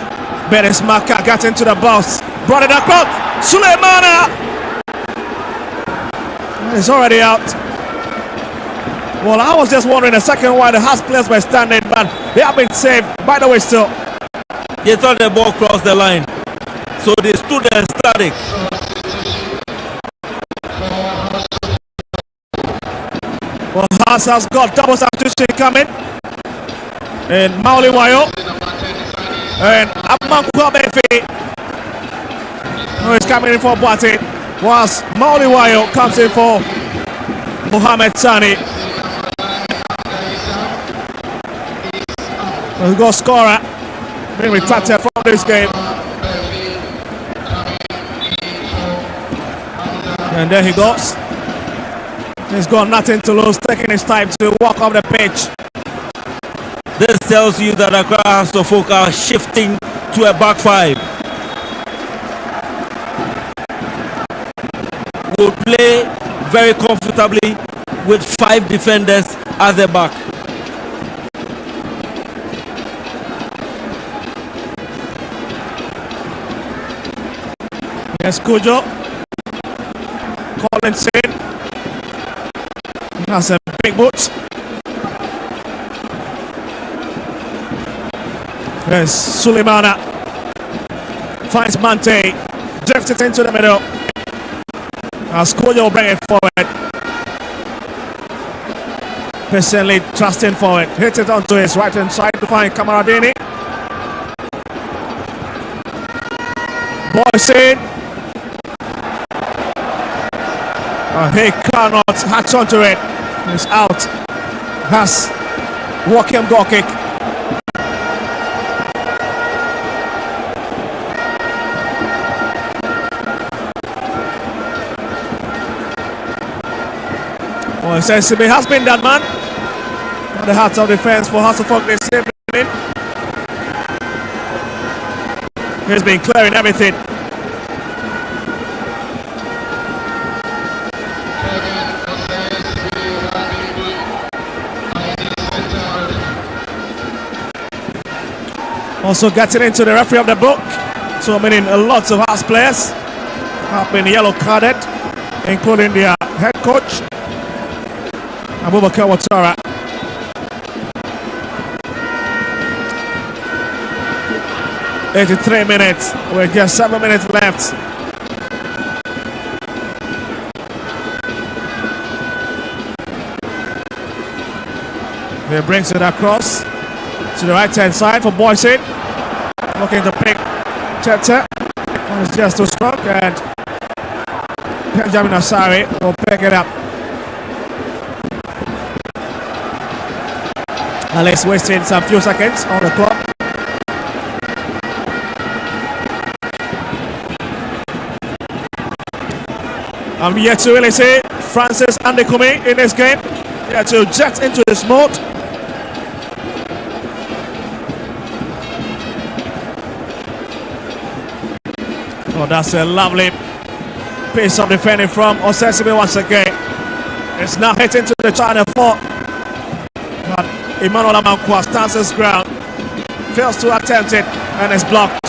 Beres Maka. Got into the box. Brought it across. Suleimana is already out. Well, I was just wondering a second why the Hearts players were standing, but they have been saved. By the way, still. They thought the ball crossed the line, so they stood there static. Well, Hearts has got double substitution coming. And Mauli Wayo. And Amankwa Befe, who is coming in for Boate. Whilst Mauli Wayo comes in for Mohamed Sani. The goal scorer being retracted from this game. And there he goes. He's got nothing to lose, taking his time to walk off the pitch. This tells you that Accra has to focus shifting to a back five. Will play very comfortably with 5 defenders at the back. Yes, Kujo. Collins in. That's a big boot. Yes, Suleimana finds Mante. Drifts it into the middle. As Kujo bring it forward. Personally trusting forward. Hits it onto his right hand side to find Kamaradini. Boys in. He cannot hatch onto it. He's out. Has walking goal kick. Well, Sensible has been that man. On the heart of defense for Hasselhoff this evening. He's been clearing everything. Also getting into the referee of the book. So meaning lots of Hearts players have been yellow carded, including their head coach, Abubakar Watara. "83 minutes with just 7 minutes left." He brings it across to the right hand side for Boysen. Looking to pick Chete. It's just too strong, and Benjamin Asari will pick it up. Alex wasting some few seconds on the clock. I'm yet to really see Francis Andekumi in this game. Yet to jet into this mode. Oh, that's a lovely piece of defending from Osesibe once again. It's now hitting to the China 4. But Emmanuel Amankwa stands his ground. Fails to attempt it and is blocked.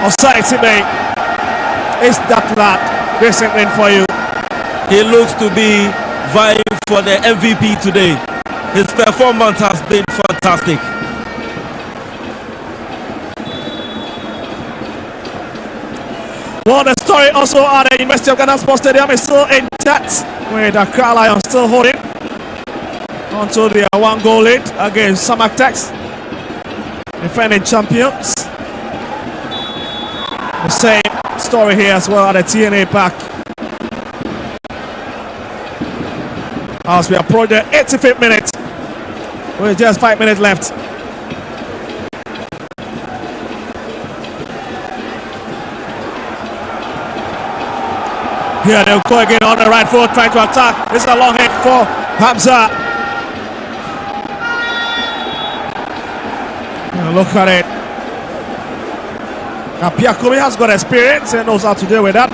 Osesibe is that lad. This evening for you. He looks to be vying for the MVP today. His performance has been fantastic. Well, the story also at the University of Ghana Sports Stadium is still intact, with the Accra Lions still holding onto their 1-goal lead against Samaktex, defending champions. The same story here as well at the TNA Park. As we approach the 85th minute, with just 5 minutes left. Here they'll go again on the right foot, trying to attack. This is a long hit for Hamza. Look at it. Now Piakumi has got experience and knows how to deal with that.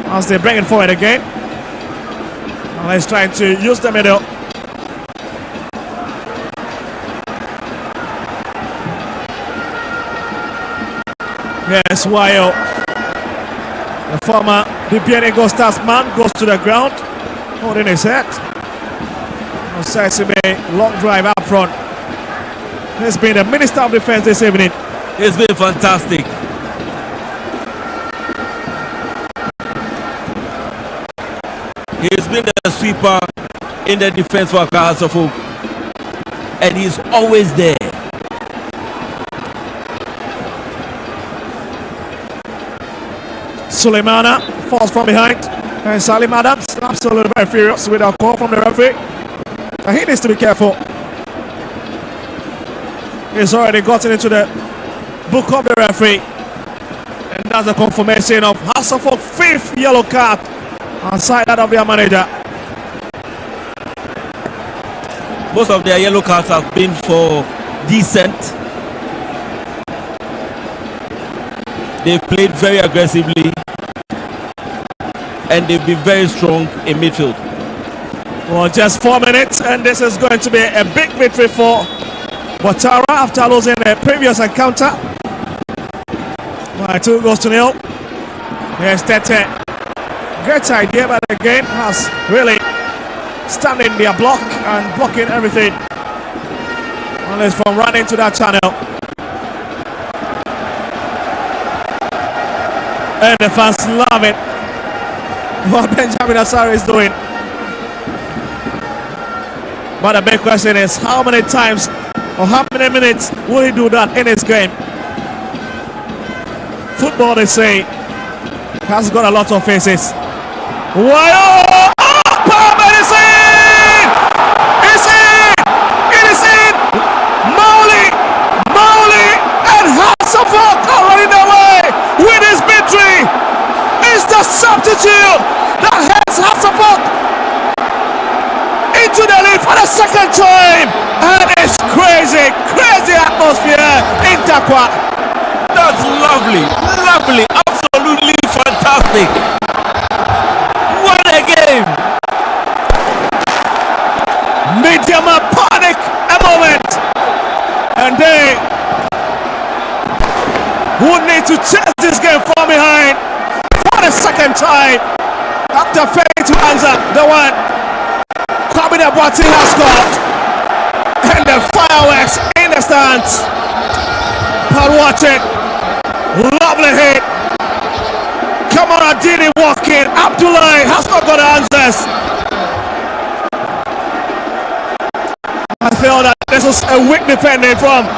As they bring it forward again. Now he's trying to use the middle. Yes, Wayo. The former DPN Eagle Stars man goes to the ground, holding his head. Osasime, long drive up front. He's been the Minister of Defense this evening. It's been fantastic. He's been the sweeper in the defense for Accra Suffolk, and he's always there. Suleimana falls from behind, and Salim Adams absolutely very furious with a call from the referee. And he needs to be careful. He's already gotten into the book of the referee, and that's a confirmation of Suffolk 5th yellow card outside that of their manager. Most of their yellow cards have been for decent. They played very aggressively, and they've been very strong in midfield. Well, just 4 minutes, and this is going to be a big victory for Watara after losing the previous encounter by 2-0. Here's Tete. Great idea, but again has really standing their block and blocking everything. Unless from running to that channel. And the fans love it. What Benjamin Asare is doing. But the big question is, how many times or how many minutes will he do that in his game? Football, they say, has got a lot of faces. Wow! It's in! It's in! It is in! Mowley! And Suffolk are running away with his victory! It's the substitute that heads Suffolk into the lead for the second time, and it's crazy atmosphere in Takwa. That's lovely, absolutely fantastic. What a game! Medeama panic a moment, and they would need to chase this game from behind for the second time after failing to answer the one. Kwabena Boateng has scored, and the fireworks in the stands. But watch it, lovely hit. Kamara Dini walking. Abdullahi has not got answers. I feel that this was a weak defending from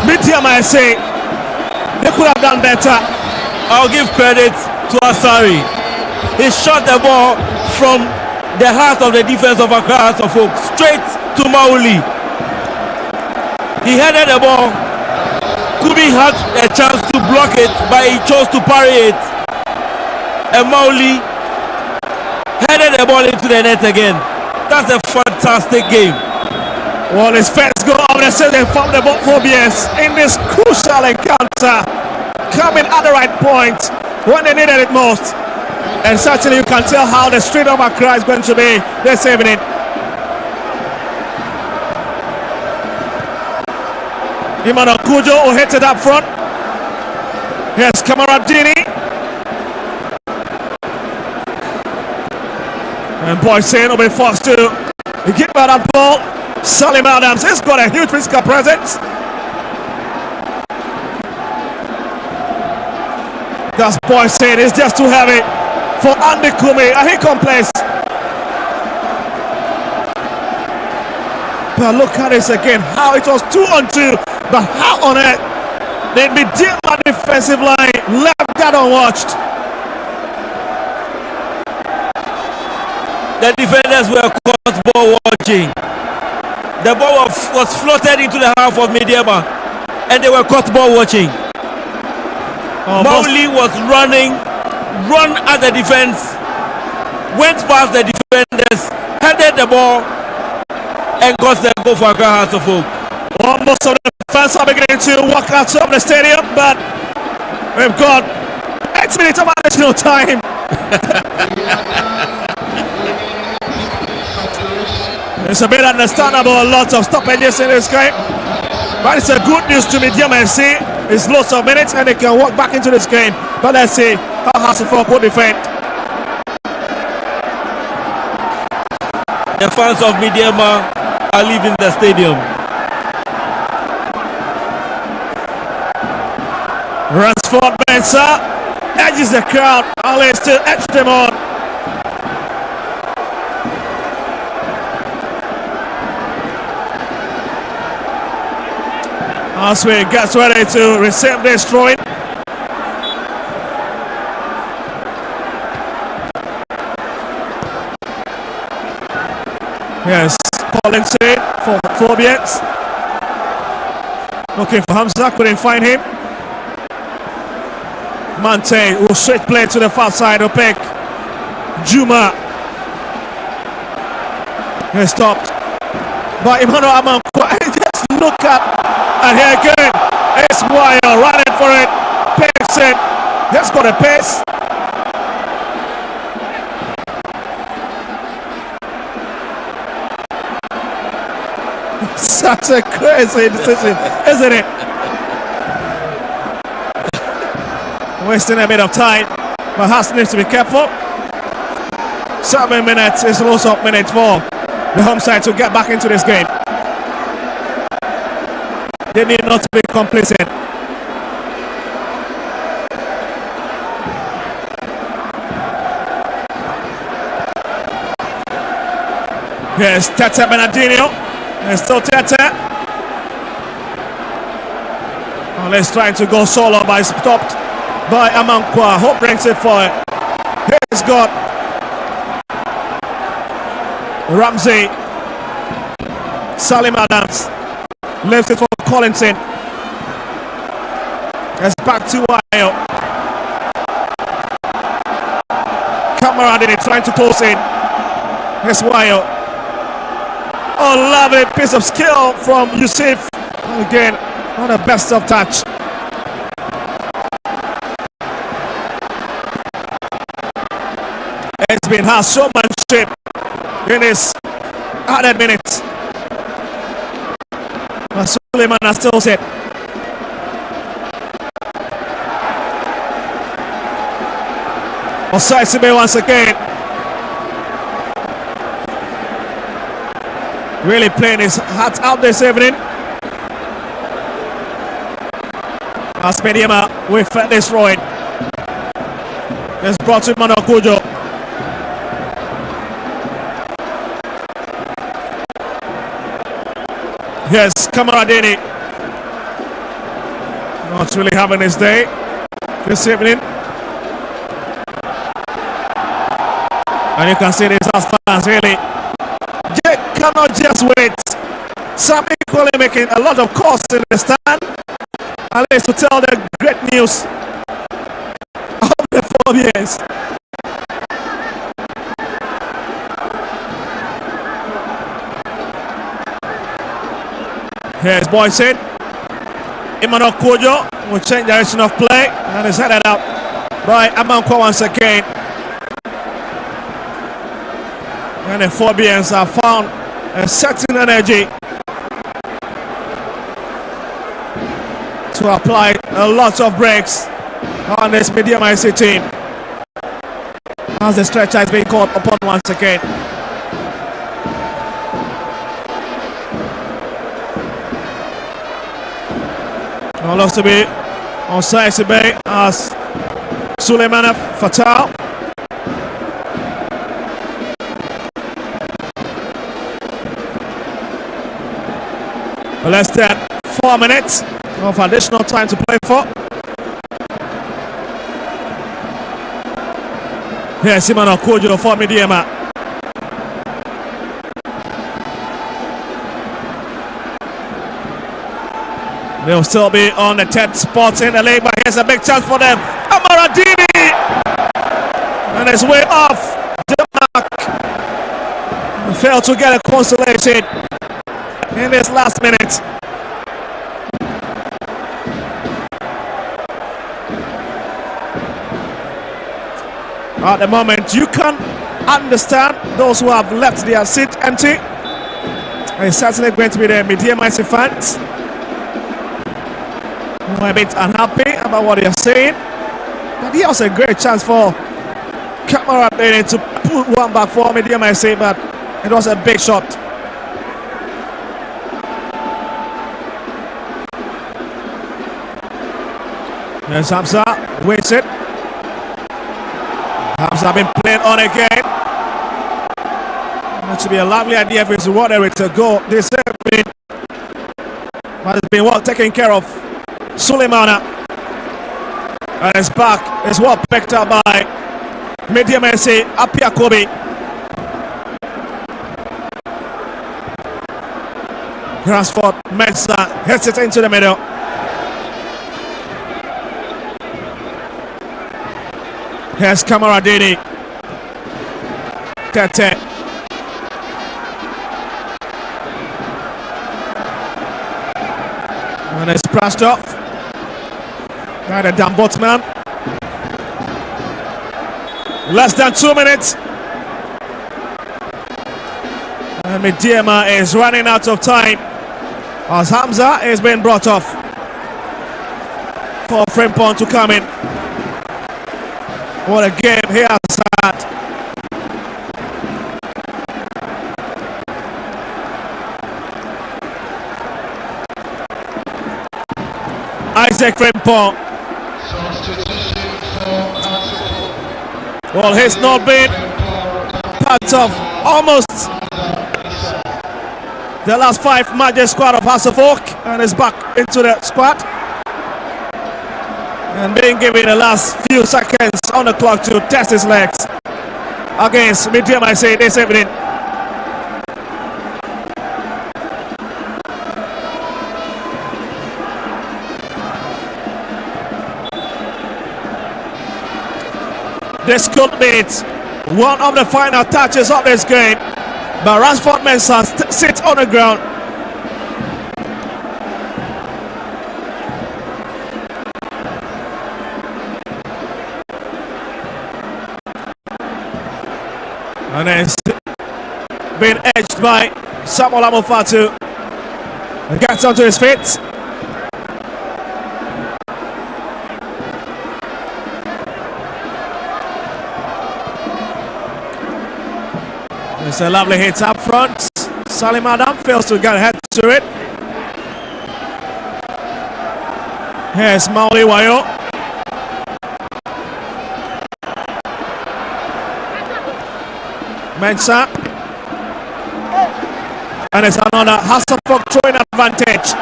Medeama SA. They could have done better. I'll give credit to Asari. He shot the ball from the heart of the defense of Accra Suffolk straight to Mauli. He headed the ball. Kubi had a chance to block it, but he chose to parry it. And Mauli headed the ball into the net again. That's a fantastic game. Well, his first goal of the season from the Phobias in this crucial encounter, coming at the right point when they needed it most. And certainly you can tell how the street of Accra is going to be this evening. Emmanuel Kujo who hit it up front. Here's Kamara Dini. And Boysen will be forced to get that ball. Salim Adams has got a huge physical presence. That's Boysen, it's just too heavy for Andy Kumi, and he complains. But look at this again, how it was 2-on-2, but how on earth did Medeama defensive line left that unwatched? The defenders were caught ball watching. The ball was floated into the half of Medeama, and they were caught ball watching. Mauli was run at the defense, went past the defenders, headed the ball, and got the goal for Accra Suffolk. Most of the fans are beginning to walk out of the stadium, but we've got 8 minutes of additional time. It's a bit understandable, a lot of stoppages in this game, but it's a good news to Medeama FC. It's lots of minutes and they can walk back into this game. But let's see how Hasselhoff will defend. The fans of Medeama are leaving the stadium. Ransford Mensah edges the crowd. Ali still edged them on. Asway gets ready to receive this throw-in. Yes, Collins in for Flobians. Looking for Hamza, couldn't find him. Mante will straight play to the far side of pick. Juma. He's stopped by Emmanuel Amankwa. Just look at, and here again, it's Wire running for it. Pace it. He's got a pace. Such a crazy decision, isn't it? Wasting a bit of time, but Haas needs to be careful. 7 minutes is also minutes for the home side to get back into this game. They need not to be complacent. Here's Tete Bernardino. There's still Tete. Let's trying to go solo, but it's stopped by Amankwa. Hope brings it for it. Here's got Ramsey. Salim Adams left it for Collinson. It's back to Wayo. Cameron trying to close in. Here's Wayo. Oh, lovely piece of skill from Yusuf. Again, not the best of touch. It's been hard showmanship in his added minutes. Suleiman has still set. Osai once again. Really playing his heart out this evening. As Medeama with this Roy. It's brought to Mano Kujo. Yes, Kamaradini. Not really having his day this evening. And you can see these fans really. They cannot just wait. Some equally making a lot of calls in the stand. At least to tell the great news of the 4 years. Here's Boysen. Emmanuel Kojo will change direction of play and is headed out by Amankwa once again. And the Phobians have found a certain energy to apply a lot of breaks on this Medeama IC team. As the stretcher is being called upon once again. Now lost to be on Saisibe as Suleiman Fatal. Less than 4 minutes of additional time to play for. Here's Emmanuel Kojo for Medeama. They'll still be on the 10th spot in the league, but here's a big chance for them. Amaradini! And it's way off the mark. Failed to get a consolation in this last minute. At the moment, you can understand those who have left their seat empty. It's certainly going to be the Medeama IC fans. were a bit unhappy about what they're saying. But he was a great chance for Camera to put one back for Medeama FC, but it was a big shot. There's Hamza, waits it. Hamza been playing on again. That should be a lovely idea if it's water it to go this evening. But it's been well taken care of. Suleimana. And it's back. It's well picked up by Medeama FC, Apia Kobe. Grassford Mensah hits it into the middle. Here's Kamara Dini. Tete. And it's brushed off by the damn boatman. Less than 2 minutes. And Medeama is running out of time as Hamza is being brought off for Frimpong to come in. What a game he has had. Isaac Frimpong. Well, he's not been part of almost the last 5 matches squad of Hasselhoff, and is back into the squad. And being given the last few seconds on the clock to test his legs against Medeama FC this evening. This could be one of the final touches of this game, but Rashford Mensah sits on the ground. And it's been edged by Samuel Amofatu. He gets onto his feet. It's a lovely hit up front. Salim Adam fails to get head to it. Here's Mauli Wayo. Mensah. And it's another Hasselhoff throwing advantage.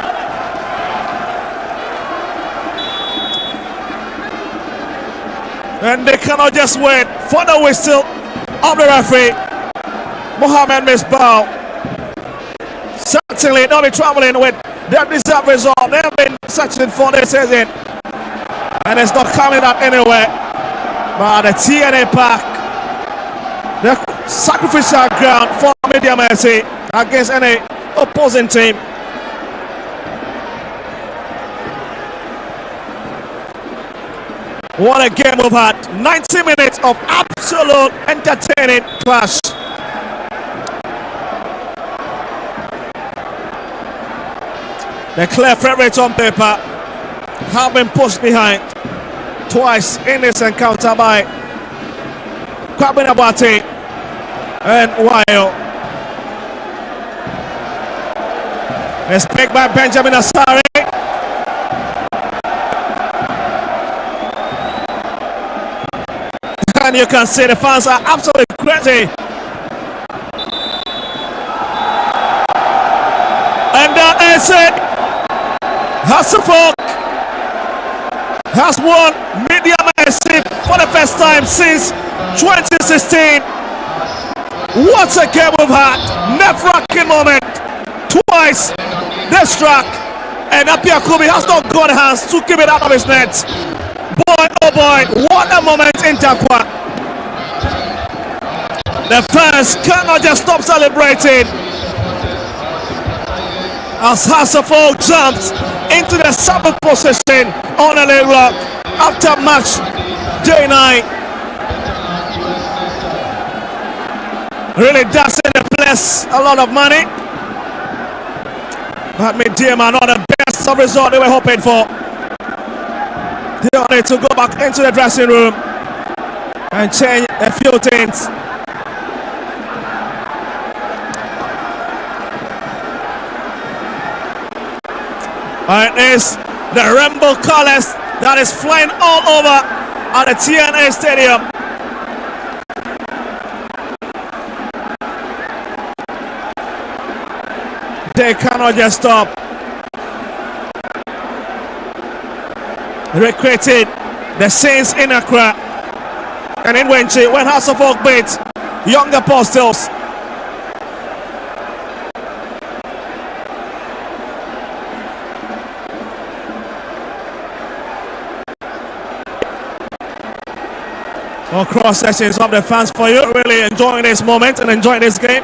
And they cannot just wait for the whistle of the referee. Mohamed Misbah certainly not be traveling with their deserved result. They've been searching for this season, and it's not coming up anywhere. But the TNA Park, the sacrificial ground for Medeama FC against any opposing team. What a game we've had. 90 minutes of absolute entertaining clash. The clear favourites on paper have been pushed behind twice in this encounter by Kwabena Boateng and Wayo. It's picked by Benjamin Asare. And you can see the fans are absolutely crazy. And that is it. Hasselhoff has won Medeama FC for the first time since 2016. What a game we've had. Nerve-wracking moment. Twice this struck, and Apia Kobe has not got hands to keep it out of his net. Boy, oh boy, what a moment in Takwa. The fans cannot just stop celebrating as Hasselhoff jumps into the 7th position on the league rock after match day 9. Really does in the place a lot of money, but Medeama not the best of result they were hoping for. need to go back into the dressing room and change a few things. And it's the rainbow colors that is flying all over at the TNA Stadium. They cannot just stop. Recreated the Saints in Accra and in Wenchi when House of Oak beat Young Apostles. All cross sections of the fans for you, really enjoying this moment and enjoying this game.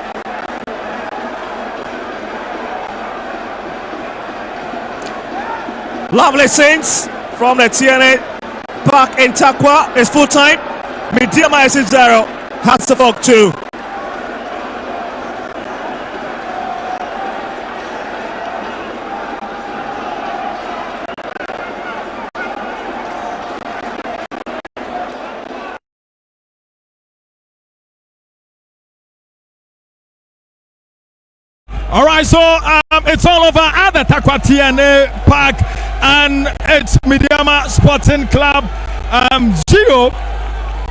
Lovely Saints from the TNA Park in Takwa. It's full time. Medeama is 0. Hearts of Oak 2. All right, so it's all over at the Takwa TNA Park, and it's Medeama Sporting Club 0,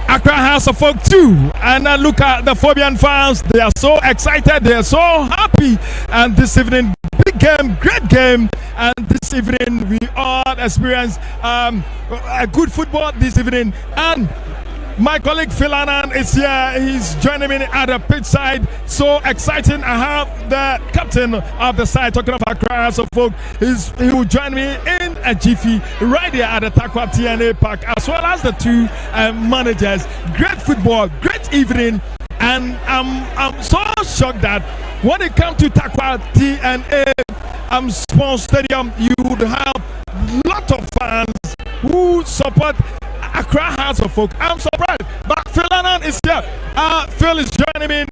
Accra House of Folk 2. And look at the Phobian fans; they are so excited, they are so happy. And this evening, big game, great game. And this evening, we all experience a good football this evening. And my colleague Phil Annan is here. He's joining me at the pitch side. So exciting. I have the captain of the side talking about Accra House of Folk. He will join me in a jiffy right here at the Takwa TNA Park, as well as the two managers. Great football, great evening. And I'm so shocked that when it comes to Takwa TNA Sports Stadium, you would have a lot of fans who support Accra House of Folk. I'm surprised, but Phil Annan is here. Phil is joining me